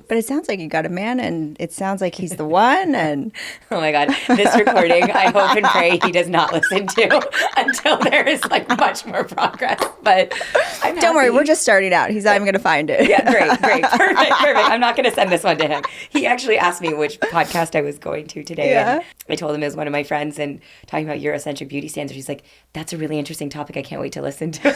But it sounds like you got a man and it sounds like he's the one. And oh my God, this recording, I hope and pray he does not listen to until there is like much more progress. But don't worry, we're just starting out. He's not even going to find it. Yeah, great. Perfect. I'm not going to send this one to him. He actually asked me which podcast I was going to today. Yeah. And I told him it was one of my friends and talking about Eurocentric beauty standards. He's like, that's a really interesting topic. I can't wait to listen to it.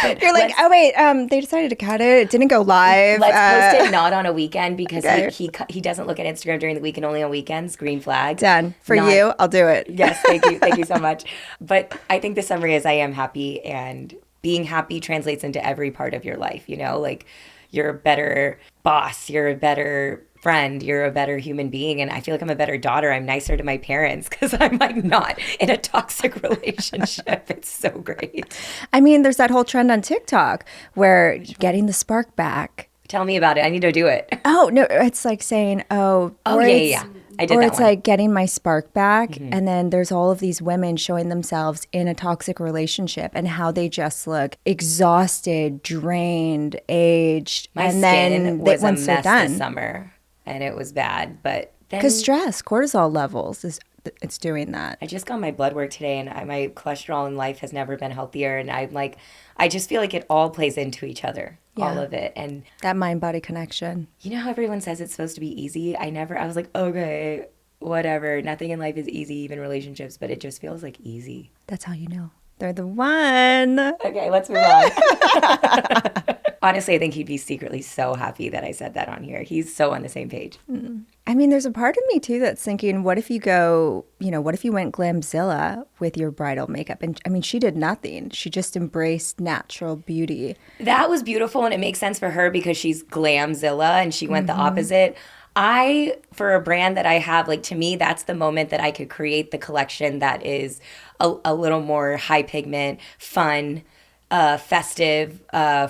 But you're like, oh wait, they decided to cut it. It didn't go live. Let's post it not on a weekend because he doesn't look at Instagram during the week and only on weekends. Green flag. Done. For you, I'll do it. Yes, thank you. Thank you so much. But I think the summary is I am happy, and being happy translates into every part of your life, like you're a better boss, you're a better friend, you're a better human being, and I feel like I'm a better daughter. I'm nicer to my parents because I'm like not in a toxic relationship. It's so great. I mean, there's that whole trend on TikTok where getting the spark back. Tell me about it. I need to do it. Oh no, it's like saying, yeah. I did or that it's one. like getting my spark back, and then there's all of these women showing themselves in a toxic relationship and how they just look exhausted, drained, aged, My and skin then was once a they're mess done, this summer, and it was bad. But because stress, cortisol levels it's doing that. I just got my blood work today, and my cholesterol in life has never been healthier, and I'm like, I just feel like it all plays into each other. All of it. And that mind-body connection. You know how everyone says it's supposed to be easy? I was like, okay, whatever. Nothing in life is easy, even relationships, but it just feels like easy. That's how you know. They're the one. Okay, let's move on. Honestly, I think he'd be secretly so happy that I said that on here. He's so on the same page. I mean, there's a part of me too that's thinking, what if you go, what if you went glamzilla with your bridal makeup? And I mean, she did nothing. She just embraced natural beauty. That was beautiful, and it makes sense for her because she's glamzilla and she went the opposite. For a brand that I have, like, to me, that's the moment that I could create the collection that is a little more high pigment, fun, festive,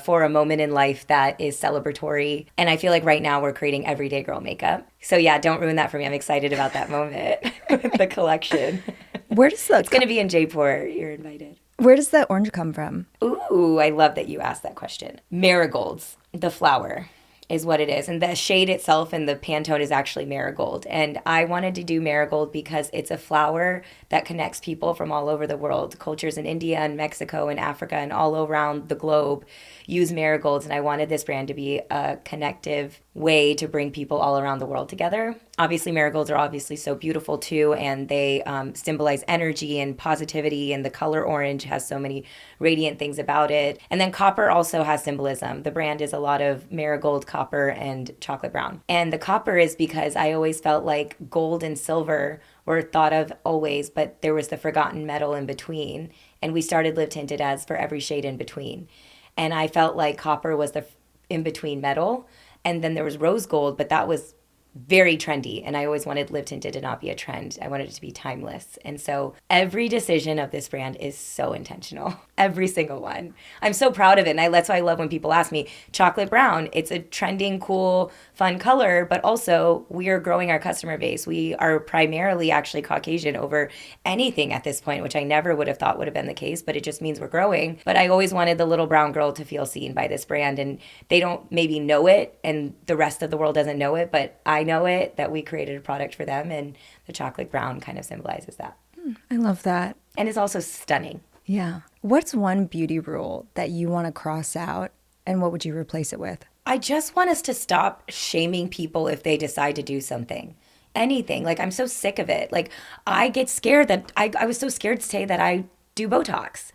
for a moment in life that is celebratory. And I feel like right now we're creating everyday girl makeup. So yeah, don't ruin that for me. I'm excited about that moment with the collection. Where does that It's going to be in Jaipur. You're invited. Where does that orange come from? Ooh, I love that you asked that question. Marigolds, the flower, is what it is. And the shade itself and the Pantone is actually marigold. And I wanted to do marigold because it's a flower that connects people from all over the world. Cultures in India and Mexico and Africa and all around the globe use marigolds. And I wanted this brand to be a connective way to bring people all around the world together. Obviously, marigolds are obviously so beautiful too, and they symbolize energy and positivity, and the color orange has so many radiant things about it. And then copper also has symbolism. The brand is a lot of marigold, copper, and chocolate brown. And the copper is because I always felt like gold and silver were thought of always, but there was the forgotten metal in between. And we started Live Tinted as for every shade in between. And I felt like copper was the in-between metal. And then there was rose gold, but that was very trendy. And I always wanted Live Tinted to not be a trend. I wanted it to be timeless. And so every decision of this brand is so intentional. Every single one. I'm so proud of it. And that's why I love when people ask me, chocolate brown, it's a trending, cool, fun color, but also we are growing our customer base. We are primarily actually Caucasian over anything at this point, which I never would have thought would have been the case, but it just means we're growing. But I always wanted the little brown girl to feel seen by this brand, and they don't maybe know it and the rest of the world doesn't know it, but I know it, that we created a product for them, and the chocolate brown kind of symbolizes that. I love that. And it's also stunning. Yeah. What's one beauty rule that you want to cross out, and what would you replace it with? I just want us to stop shaming people if they decide to do something. Anything. Like, I'm so sick of it. Like, I get scared that I was so scared to say that I do Botox.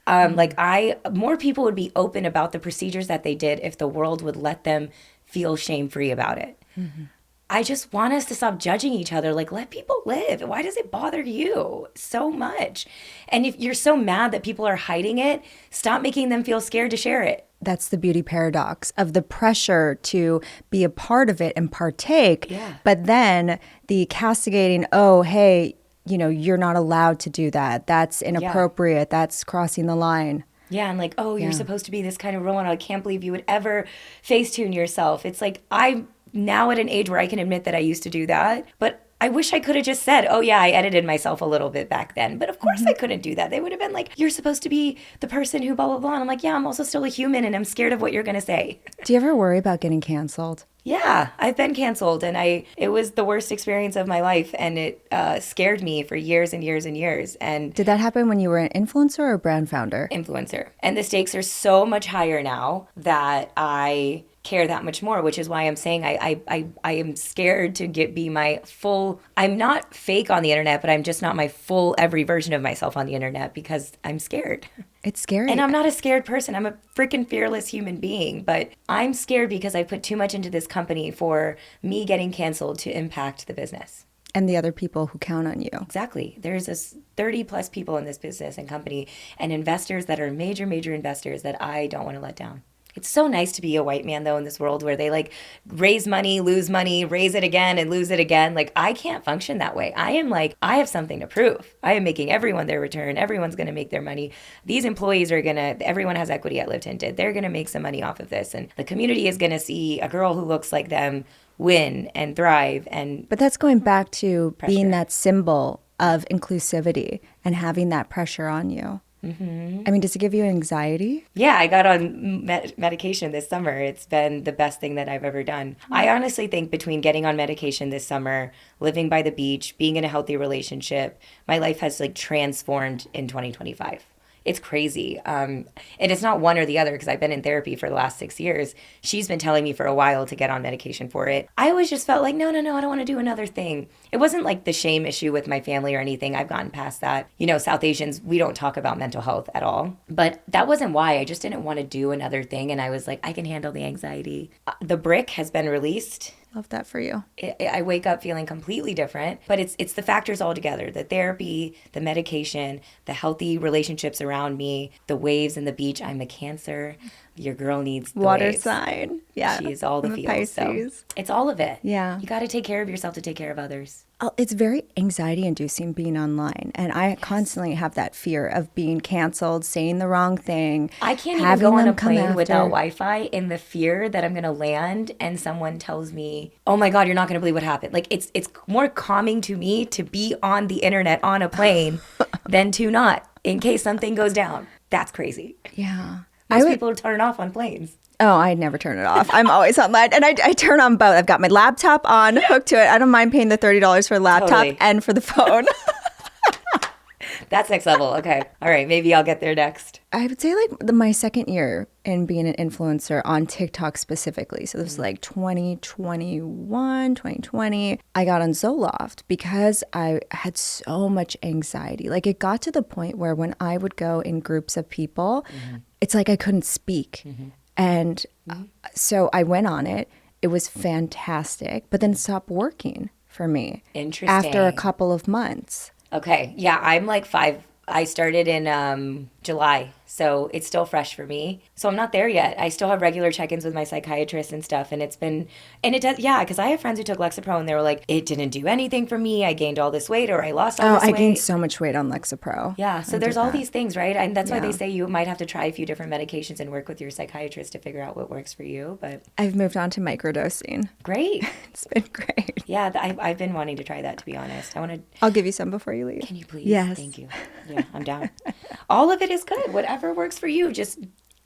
More people would be open about the procedures that they did if the world would let them feel shame-free about it. Mm-hmm. I just want us to stop judging each other. Like, let people live. Why does it bother you so much? And if you're so mad that people are hiding it, stop making them feel scared to share it. That's the beauty paradox of the pressure to be a part of it and partake. Yeah. But then the castigating, oh, hey, you're not allowed to do that. That's inappropriate. Yeah. That's crossing the line. Yeah, and like, oh, you're supposed to be this kind of role, and I can't believe you would ever Facetune yourself. It's like, I'm now at an age where I can admit that I used to do that, but I wish I could have just said, oh yeah, I edited myself a little bit back then. But of course I couldn't do that. They would have been like, you're supposed to be the person who blah, blah, blah. And I'm like, yeah, I'm also still a human, and I'm scared of what you're going to say. Do you ever worry about getting canceled? Yeah, I've been canceled, and it was the worst experience of my life, and it scared me for years and years and years. And did that happen when you were an influencer or a brand founder? Influencer. And the stakes are so much higher now that I care that much more, which is why I'm saying I am scared to be my full. I'm not fake on the internet, but I'm just not my full every version of myself on the internet because I'm scared. It's scary. And I'm not a scared person. I'm a freaking fearless human being, but I'm scared because I put too much into this company for me getting canceled to impact the business. And the other people who count on you. Exactly. There's 30 plus people in this business and company, and investors that are major, major investors that I don't want to let down. It's so nice to be a white man, though, in this world where they like raise money, lose money, raise it again and lose it again. Like, I can't function that way. I am like, I have something to prove. I am making everyone their return. Everyone's going to make their money. These employees are going to, everyone has equity at Live Tinted. They're going to make some money off of this. And the community is going to see a girl who looks like them win and thrive. But that's going back to being that symbol of inclusivity and having that pressure on you. Mm-hmm. I mean, does it give you anxiety? Yeah, I got on medication this summer. It's been the best thing that I've ever done. I honestly think between getting on medication this summer, living by the beach, being in a healthy relationship, my life has like transformed in 2025. It's crazy. And it's not one or the other because I've been in therapy for the last 6 years. She's been telling me for a while to get on medication for it. I always just felt like, no, I don't want to do another thing. It wasn't like the shame issue with my family or anything. I've gotten past that. You know, South Asians, we don't talk about mental health at all. But that wasn't why. I just didn't want to do another thing. And I was like, I can handle the anxiety. The brick has been released. Love that for you. I wake up feeling completely different, but it's the factors all together: the therapy, the medication, the healthy relationships around me, the waves and the beach. I'm a Cancer. Your girl needs the Water waves. sign. Yeah. She is all the I'm a feels. Pisces. So it's all of it. Yeah. You got to take care of yourself to take care of others. It's very anxiety inducing being online. And I constantly have that fear of being canceled, saying the wrong thing. I can't even go on a plane without Wi-Fi in the fear that I'm going to land and someone tells me, oh my God, you're not going to believe what happened. Like it's more calming to me to be on the internet on a plane than to not, in case something goes down. That's crazy. Yeah. Most people turn off on planes. Oh, I never turn it off. I'm always online. And I turn on both. I've got my laptop on, hooked to it. I don't mind paying the $30 for the laptop and for the phone. That's next level. Okay. All right. Maybe I'll get there next. I would say like my second year in being an influencer on TikTok specifically. So this was like 2021, 2020. I got on Zoloft because I had so much anxiety. Like it got to the point where when I would go in groups of people, it's like I couldn't speak. And so I went on it. It was fantastic, but then it stopped working for me. Interesting. After a couple of months. Okay. Yeah, I'm like 5. I started in July, so it's still fresh for me. So I'm not there yet. I still have regular check-ins with my psychiatrist and stuff, and it does, yeah, because I have friends who took Lexapro and they were like, it didn't do anything for me. I gained all this weight or I lost all this weight. I gained so much weight on Lexapro. Yeah, so there's all these things, right? And that's why they say you might have to try a few different medications and work with your psychiatrist to figure out what works for you. But I've moved on to microdosing. Great. It's been great. Yeah, I've been wanting to try that, to be honest. I'll give you some before you leave. Can you please? Yes. Thank you. Yeah, I'm down. All of it is good. Whatever works for you. Just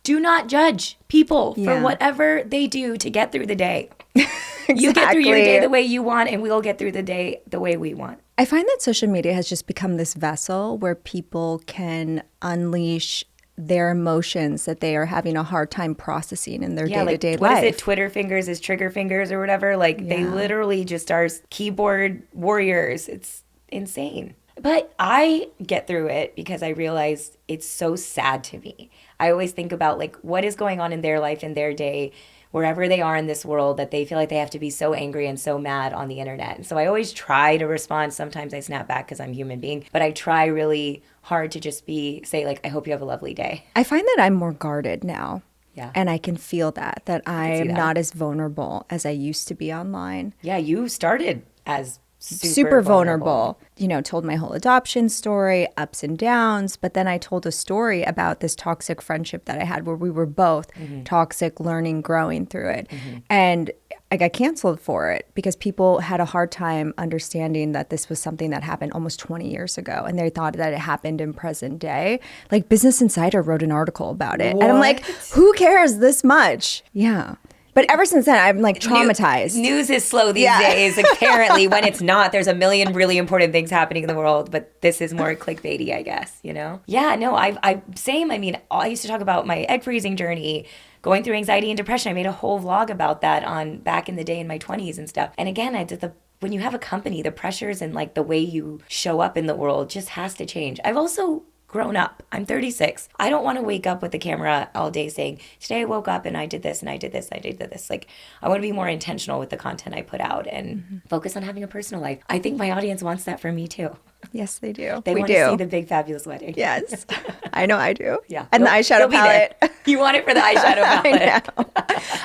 do not judge people for whatever they do to get through the day. Exactly. You get through your day the way you want, and we'll get through the day the way we want. I find that social media has just become this vessel where people can unleash their emotions that they are having a hard time processing in their day-to-day life. What is it? Twitter fingers is trigger fingers or whatever. Like they literally just are keyboard warriors. It's insane. But I get through it because I realize it's so sad to me. I always think about like what is going on in their life, in their day, wherever they are in this world, that they feel like they have to be so angry and so mad on the internet. And so I always try to respond. Sometimes I snap back because I'm a human being, but I try really hard to just say like, I hope you have a lovely day. I find that I'm more guarded now. Yeah. And I can feel that I am not as vulnerable as I used to be online. Yeah, you started as super vulnerable. You know, told my whole adoption story, ups and downs. But then I told a story about this toxic friendship that I had where we were both toxic, learning, growing through it. And I got canceled for it because people had a hard time understanding that this was something that happened almost 20 years ago. And they thought that it happened in present day. Like Business Insider wrote an article about it. What? And I'm like, who cares this much? Yeah. But ever since then, I'm like traumatized. News is slow these days. Apparently, when it's not, there's a million really important things happening in the world. But this is more clickbaity, I guess, you know? Yeah, no, same. I mean, I used to talk about my egg freezing journey, going through anxiety and depression. I made a whole vlog about that back in the day in my 20s and stuff. And again, when you have a company, the pressures and like the way you show up in the world just has to change. I've also grown up. I'm 36. I don't want to wake up with the camera all day saying, today I woke up and I did this and I did this and I did this. Like, I want to be more intentional with the content I put out and focus on having a personal life. I think my audience wants that from me too. Yes, they do. They want to see the big fabulous wedding. Yes. I know I do. Yeah. And the eyeshadow palette. You want it for the eyeshadow palette. I know.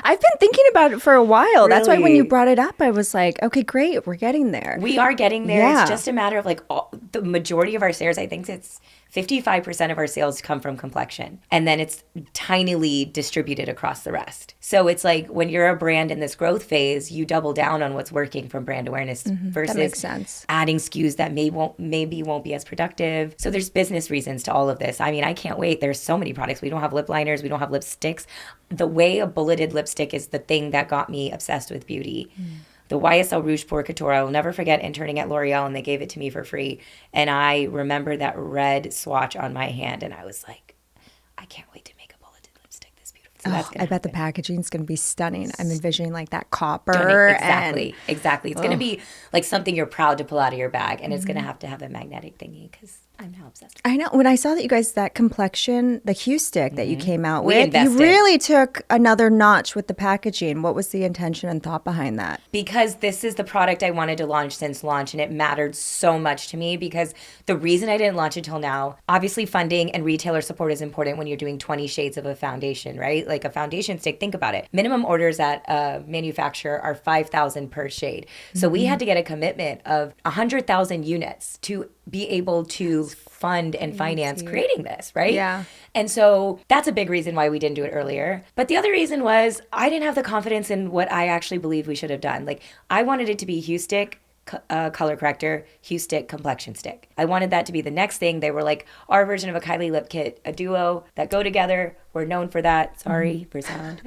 I've been thinking about it for a while. Really? That's why when you brought it up, I was like, okay, great. We're getting there. We are getting there. Yeah. It's just a matter of like the majority of our sales, I think it's 55% of our sales come from complexion. And then it's tinily distributed across the rest. So it's like when you're a brand in this growth phase, you double down on what's working from brand awareness versus that makes sense. Adding SKUs that maybe won't be as productive. So there's business reasons to all of this. I mean, I can't wait. There's so many products. We don't have lip liners. We don't have lipsticks. The way a bulleted lipstick is the thing that got me obsessed with beauty. the YSL Rouge Pour Couture. I will never forget interning at L'Oreal, and they gave it to me for free. And I remember that red swatch on my hand, and I was like, I can't wait to make a bulleted lipstick this beautiful. So that's I bet the packaging is going to be stunning. I'm envisioning like that copper. Exactly. It's going to be like something you're proud to pull out of your bag, and it's going to have a magnetic thingy because I'm now obsessed. I know. When I saw that you guys, that complexion, the Hue Stick that you came out We with, invested. you really took another notch with the packaging. What was the intention and thought behind that? Because this is the product I wanted to launch since launch, and it mattered so much to me because the reason I didn't launch it till now, obviously funding and retailer support is important when you're doing 20 shades of a foundation, right? Like a foundation stick, think about it. Minimum orders at a manufacturer are 5,000 per shade. So we had to get a commitment of 100,000 units to be able to fund and finance creating this, right? Yeah. And so that's a big reason why we didn't do it earlier. But the other reason was I didn't have the confidence in what I actually believe we should have done. Like I wanted it to be Hue Stick, color corrector, Hue Stick, complexion stick. I wanted that to be the next thing. They were like our version of a Kylie lip kit, a duo that go together. We're known for that. Sorry for sound.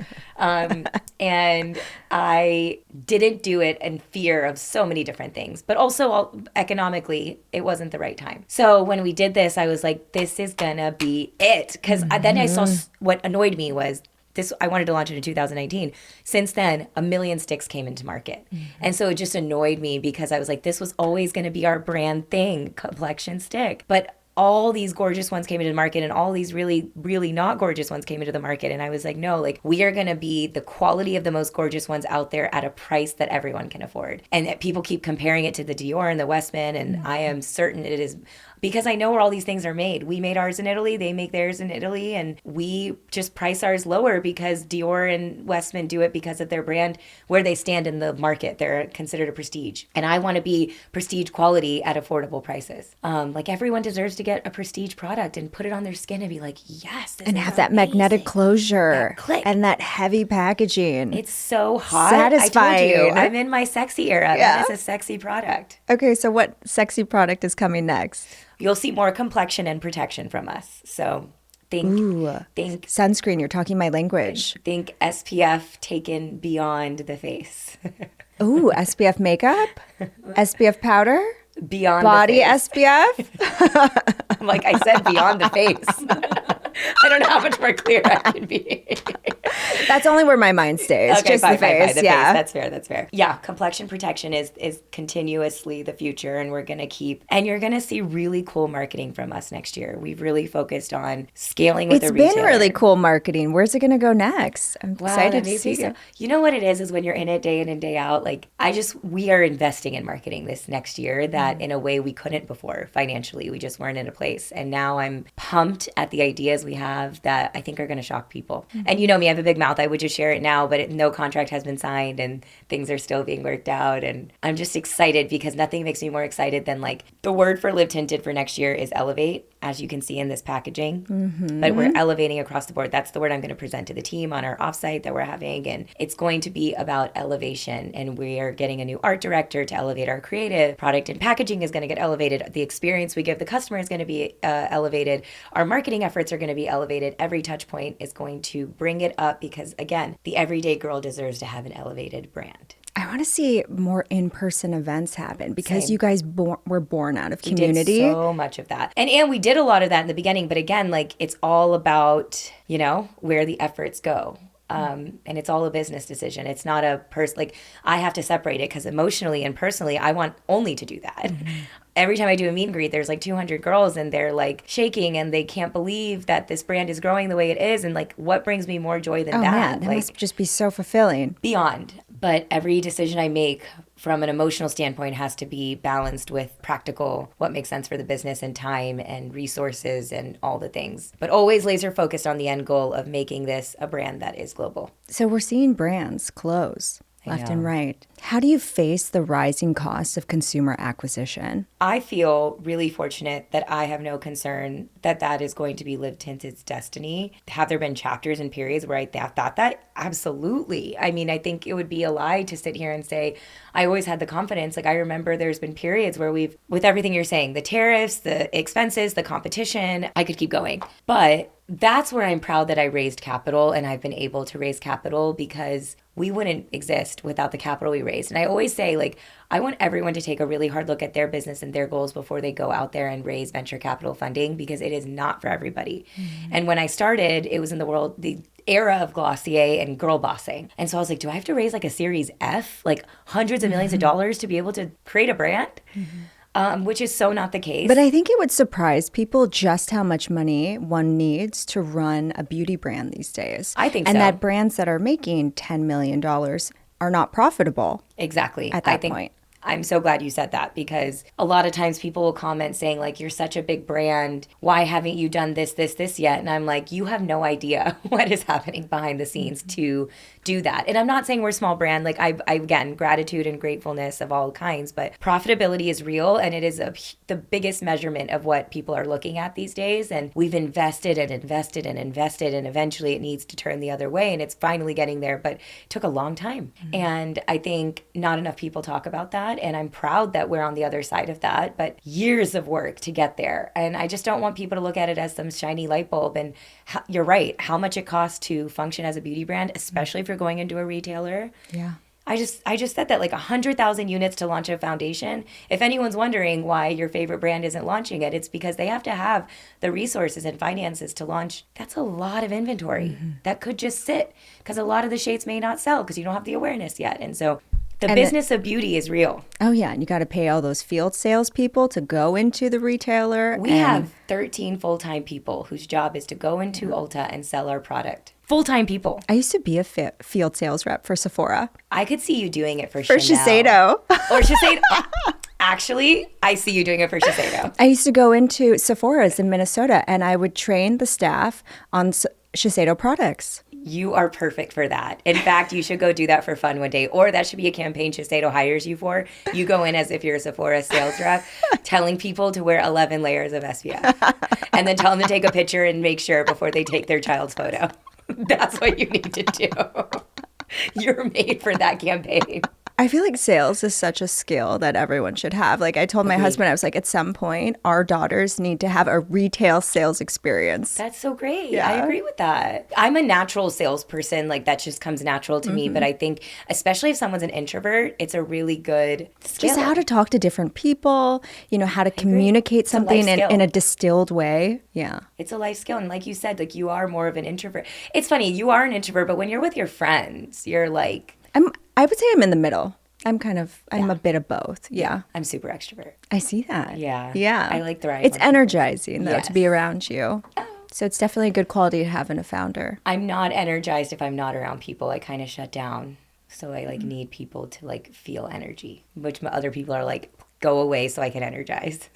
And I didn't do it in fear of so many different things, but also economically, it wasn't the right time. So when we did this, I was like, this is gonna be it. Because then I saw what annoyed me was this. I wanted to launch it in 2019. Since then, 1 million sticks came into market. And so it just annoyed me because I was like, this was always going to be our brand thing, complexion stick. But all these gorgeous ones came into the market and all these really, really not gorgeous ones came into the market. And I was like, no, like we are going to be the quality of the most gorgeous ones out there at a price that everyone can afford. And people keep comparing it to the Dior and the Westman. And I am certain it is because I know where all these things are made. We made ours in Italy. They make theirs in Italy. And we just price ours lower because Dior and Westman do it because of their brand, where they stand in the market. They're considered a prestige. And I want to be prestige quality at affordable prices. Like everyone deserves to get a prestige product and put it on their skin and be like, yes, this And is have that amazing. magnetic closure That click. and that heavy packaging. It's so hot. Satisfying. I told you, I'm in my sexy era. Yeah. That is a sexy product. Okay, so what sexy product is coming next? You'll see more complexion and protection from us. So think Sunscreen, you're talking my language. think SPF taken beyond the face. Ooh, SPF makeup? SPF powder? Beyond Body the face. SPF? Like I said, beyond the face. I don't know how much more clear I can be. That's only where my mind stays. Okay, just fine, the face. The yeah. face. That's fair. Yeah, complexion protection is continuously the future, and we're going to and you're going to see really cool marketing from us next year. We've really focused on scaling with It's the retailer. been really cool marketing. Where's it going to go next? I'm excited to see it. You know what it is when you're in it day in and day out, like we are investing in marketing this next year that in a way we couldn't before financially. We just weren't in a place. And now I'm pumped at the ideas we have that I think are going to shock people. And you know me, I have a big mouth. I would just share it now, but no contract has been signed and things are still being worked out. And I'm just excited because nothing makes me more excited than like the word for Live Tinted for next year is elevate, as you can see in this packaging. But we're elevating across the board. That's the word I'm going to present to the team on our offsite that we're having. And it's going to be about elevation. And we are getting a new art director to elevate our creative. Product and packaging is going to get elevated. The experience we give the customer is going to be elevated. Our marketing efforts are going to be elevated. Every touch point is going to bring it up because, again, the everyday girl deserves to have an elevated brand. I want to see more in-person events happen because Same. you guys were born out of We community. did so much of that. And we did a lot of that in the beginning. But again, like it's all about, where the efforts go. And it's all a business decision. It's not a like I have to separate it because emotionally and personally, I want only to do that. Every time I do a meet and greet, there's like 200 girls and they're like shaking and they can't believe that this brand is growing the way it is. And like, what brings me more joy than Oh that? man, that Like must just be so fulfilling. beyond. But every decision I make from an emotional standpoint has to be balanced with practical, what makes sense for the business and time and resources and all the things. But always laser focused on the end goal of making this a brand that is global. So we're seeing brands close left and right. How do you face the rising costs of consumer acquisition? I feel really fortunate that I have no concern that that is going to be Live Tinted's destiny. Have there been chapters and periods where I thought that? Absolutely. I mean, I think it would be a lie to sit here and say, I always had the confidence. Like I remember there's been periods where with everything you're saying, the tariffs, the expenses, the competition, I could keep going. But that's where I'm proud that I raised capital, and I've been able to raise capital because we wouldn't exist without the capital we raised. And I always say, like, I want everyone to take a really hard look at their business and their goals before they go out there and raise venture capital funding, because it is not for everybody. And when I started, it was in the era of Glossier and girl bossing. And so I was like, do I have to raise like a Series F, like hundreds of millions of dollars to be able to create a brand? Which is so not the case. But I think it would surprise people just how much money one needs to run a beauty brand these days. I think so. And that brands that are making $10 million are not profitable. Exactly. At that point. I'm so glad you said that, because a lot of times people will comment saying, like, you're such a big brand. Why haven't you done this yet? And I'm like, you have no idea what is happening behind the scenes to do that. And I'm not saying we're a small brand. Like, I again, gratitude and gratefulness of all kinds, but profitability is real, and it is the biggest measurement of what people are looking at these days. And we've invested and invested and invested, and eventually it needs to turn the other way, and it's finally getting there, but it took a long time. And I think not enough people talk about that. And I'm proud that we're on the other side of that, but years of work to get there. And I just don't want people to look at it as some shiny light bulb. And you're right, how much it costs to function as a beauty brand, especially if you're going into a retailer. Yeah. I just said that, like 100,000 units to launch a foundation. If anyone's wondering why your favorite brand isn't launching it, it's because they have to have the resources and finances to launch. That's a lot of inventory that could just sit, because a lot of the shades may not sell because you don't have the awareness yet. And so the business of beauty is real. Oh, yeah. And you got to pay all those field salespeople to go into the retailer. We have 13 full-time people whose job is to go into Ulta and sell our product. Full-time people. I used to be a field sales rep for Sephora. I could see you doing it for Shiseido. Or Shiseido. Actually, I see you doing it for Shiseido. I used to go into Sephora's in Minnesota, and I would train the staff on Shiseido products. You are perfect for that. In fact, you should go do that for fun one day. Or that should be a campaign Shiseido hires you for. You go in as if you're a Sephora sales rep, telling people to wear 11 layers of SPF. And then tell them to take a picture and make sure before they take their child's photo. That's what you need to do. You're made for that campaign. I feel like sales is such a skill that everyone should have. Like I told my husband, I was like, at some point, our daughters need to have a retail sales experience. That's so great. Yeah. I agree with that. I'm a natural salesperson. Like that just comes natural to me. But I think, especially if someone's an introvert, it's a really good skill. Just how to talk to different people, you know, how to communicate something in a distilled way. Yeah. It's a life skill. And like you said, like you are more of an introvert. It's funny, you are an introvert, but when you're with your friends, you're like... I would say I'm in the middle. I'm a bit of both. Yeah. I'm super extrovert. I see that. Yeah. Yeah. I like the right. It's energizing, though, Yes. to be around you. So it's definitely a good quality to have in a founder. I'm not energized if I'm not around people. I kind of shut down. So I like need people to like feel energy, which other people are like, go away so I can energize.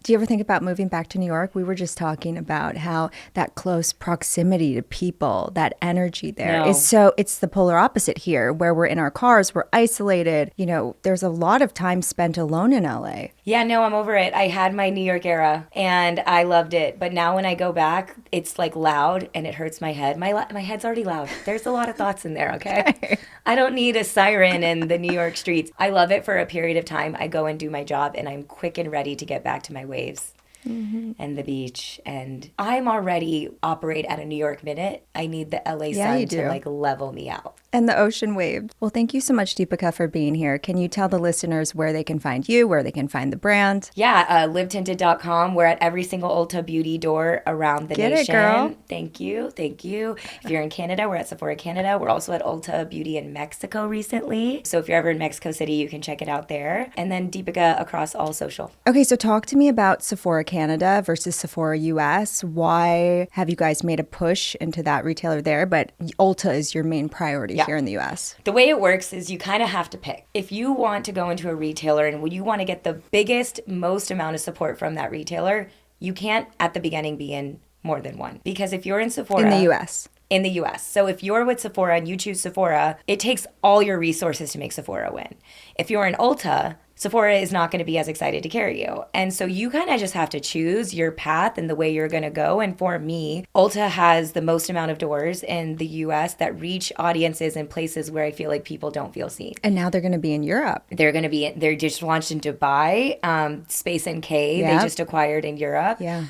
Do you ever think about moving back to New York? We were just talking about how that close proximity to people, that energy there is so, it's the polar opposite here, where we're in our cars, we're isolated. You know, there's a lot of time spent alone in LA. Yeah, no, I'm over it. I had my New York era and I loved it. But now when I go back, it's like loud and it hurts my head. My head's already loud. There's a lot of thoughts in there, okay? I don't need a siren in the New York streets. I love it for a period of time. I go and do my job and I'm quick and ready to get back to my waves and the beach. And I'm already operate at a New York minute. I need the LA sun to like level me out. And the ocean waves. Well, thank you so much, Deepica, for being here. Can you tell the listeners where they can find you, where they can find the brand? Yeah, livetinted.com. We're at every single Ulta beauty door around the nation. Get it, girl. Thank you. Thank you. If you're in Canada, we're at Sephora Canada. We're also at Ulta Beauty in Mexico recently. So if you're ever in Mexico City, you can check it out there. And then Deepica across all social. Okay, so talk to me about Sephora Canada versus Sephora US. Why have you guys made a push into that retailer there, but Ulta is your main priority here in the US? The way it works is you kind of have to pick. If you want to go into a retailer and you want to get the biggest, most amount of support from that retailer, you can't at the beginning be in more than one. Because if you're in Sephora... In the US. In the US. So if you're with Sephora and you choose Sephora, it takes all your resources to make Sephora win. If you're in Ulta Sephora is not going to be as excited to carry you. And so you kind of just have to choose your path and the way you're going to go. And for me, Ulta has the most amount of doors in the US that reach audiences in places where I feel like people don't feel seen. And now they're going to be in Europe. They're just launched in Dubai, Space NK, they just acquired in Europe. Yeah.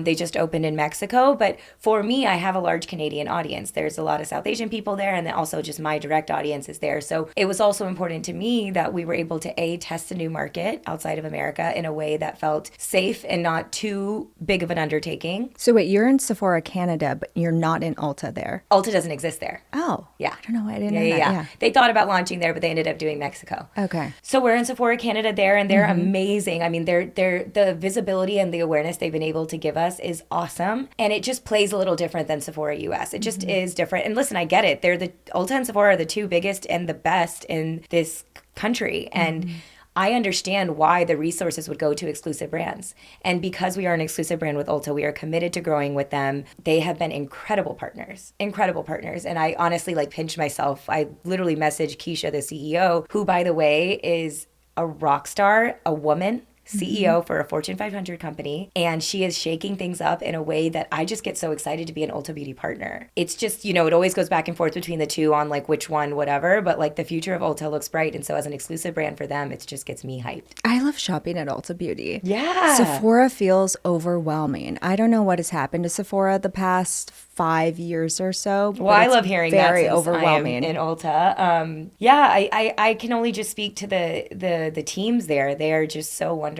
They just opened in Mexico. But for me, I have a large Canadian audience. There's a lot of South Asian people there, and then also just my direct audience is there. So it was also important to me that we were able to test a new market outside of America in a way that felt safe and not too big of an undertaking. So wait, you're in Sephora Canada, but you're not in Ulta there. Ulta doesn't exist there. Oh. Yeah. I don't know. I didn't know that. Yeah. They thought about launching there, but they ended up doing Mexico. Okay. So we're in Sephora Canada there, and they're amazing. I mean, they're the visibility and the awareness they've been able to give us is awesome. And it just plays a little different than Sephora US. It just is different. And listen, I get it. Ulta and Sephora are the two biggest and the best in this country. And I understand why the resources would go to exclusive brands. And because we are an exclusive brand with Ulta, we are committed to growing with them. They have been incredible partners. And I honestly pinch myself. I literally messaged Keisha, the CEO, who, by the way, is a rock star, a woman, CEO for a Fortune 500 company, and she is shaking things up in a way that I just get so excited to be an Ulta Beauty partner. It's just, it always goes back and forth between the two on which one, whatever, but the future of Ulta looks bright. And so as an exclusive brand for them, it just gets me hyped. I love shopping at Ulta Beauty. Yeah. Sephora feels overwhelming. I don't know what has happened to Sephora the past 5 years or so. Well, I love hearing that. Very overwhelming in Ulta. I can only just speak to the teams there. They are just so wonderful,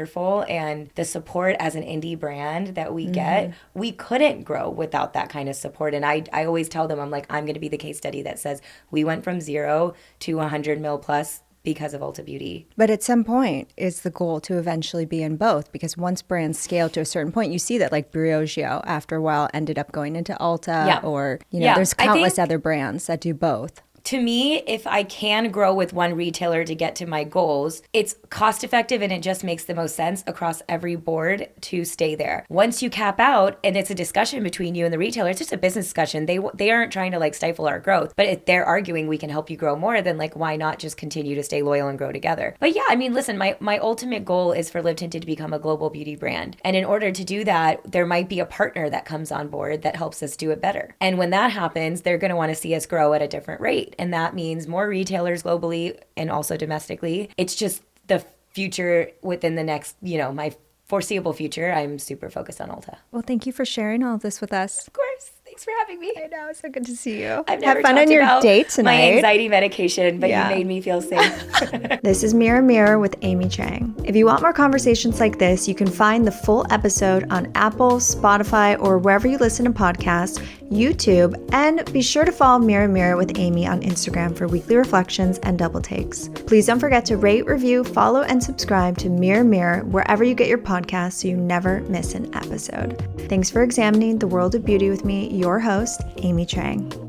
and the support as an indie brand that we get, we couldn't grow without that kind of support. And I always tell them, I'm going to be the case study that says we went from 0 to 100 mil plus because of Ulta Beauty. But at some point, is the goal to eventually be in both? Because once brands scale to a certain point, you see that Briogeo, after a while, ended up going into Ulta, or, there's countless other brands that do both. To me, if I can grow with one retailer to get to my goals, it's cost effective and it just makes the most sense across every board to stay there. Once you cap out and it's a discussion between you and the retailer, it's just a business discussion. They aren't trying to stifle our growth, but if they're arguing we can help you grow more, then why not just continue to stay loyal and grow together? But yeah, listen, my ultimate goal is for Live Tinted to become a global beauty brand. And in order to do that, there might be a partner that comes on board that helps us do it better. And when that happens, they're going to want to see us grow at a different rate. And that means more retailers globally and also domestically. It's just the future within the next, my foreseeable future. I'm super focused on Ulta. Well, thank you for sharing all of this with us. Of course. Thanks for having me. I know. It's so good to see you. I've never Have fun on your date tonight. My anxiety medication, but you made me feel safe. This is Mirror Mirror with Amy Chang. If you want more conversations like this, you can find the full episode on Apple, Spotify, or wherever you listen to podcasts, YouTube, and be sure to follow Mirror Mirror with Amy on Instagram for weekly reflections and double takes. Please don't forget to rate, review, follow, and subscribe to Mirror Mirror wherever you get your podcasts so you never miss an episode. Thanks for examining the world of beauty with me, your host, Amy Chang.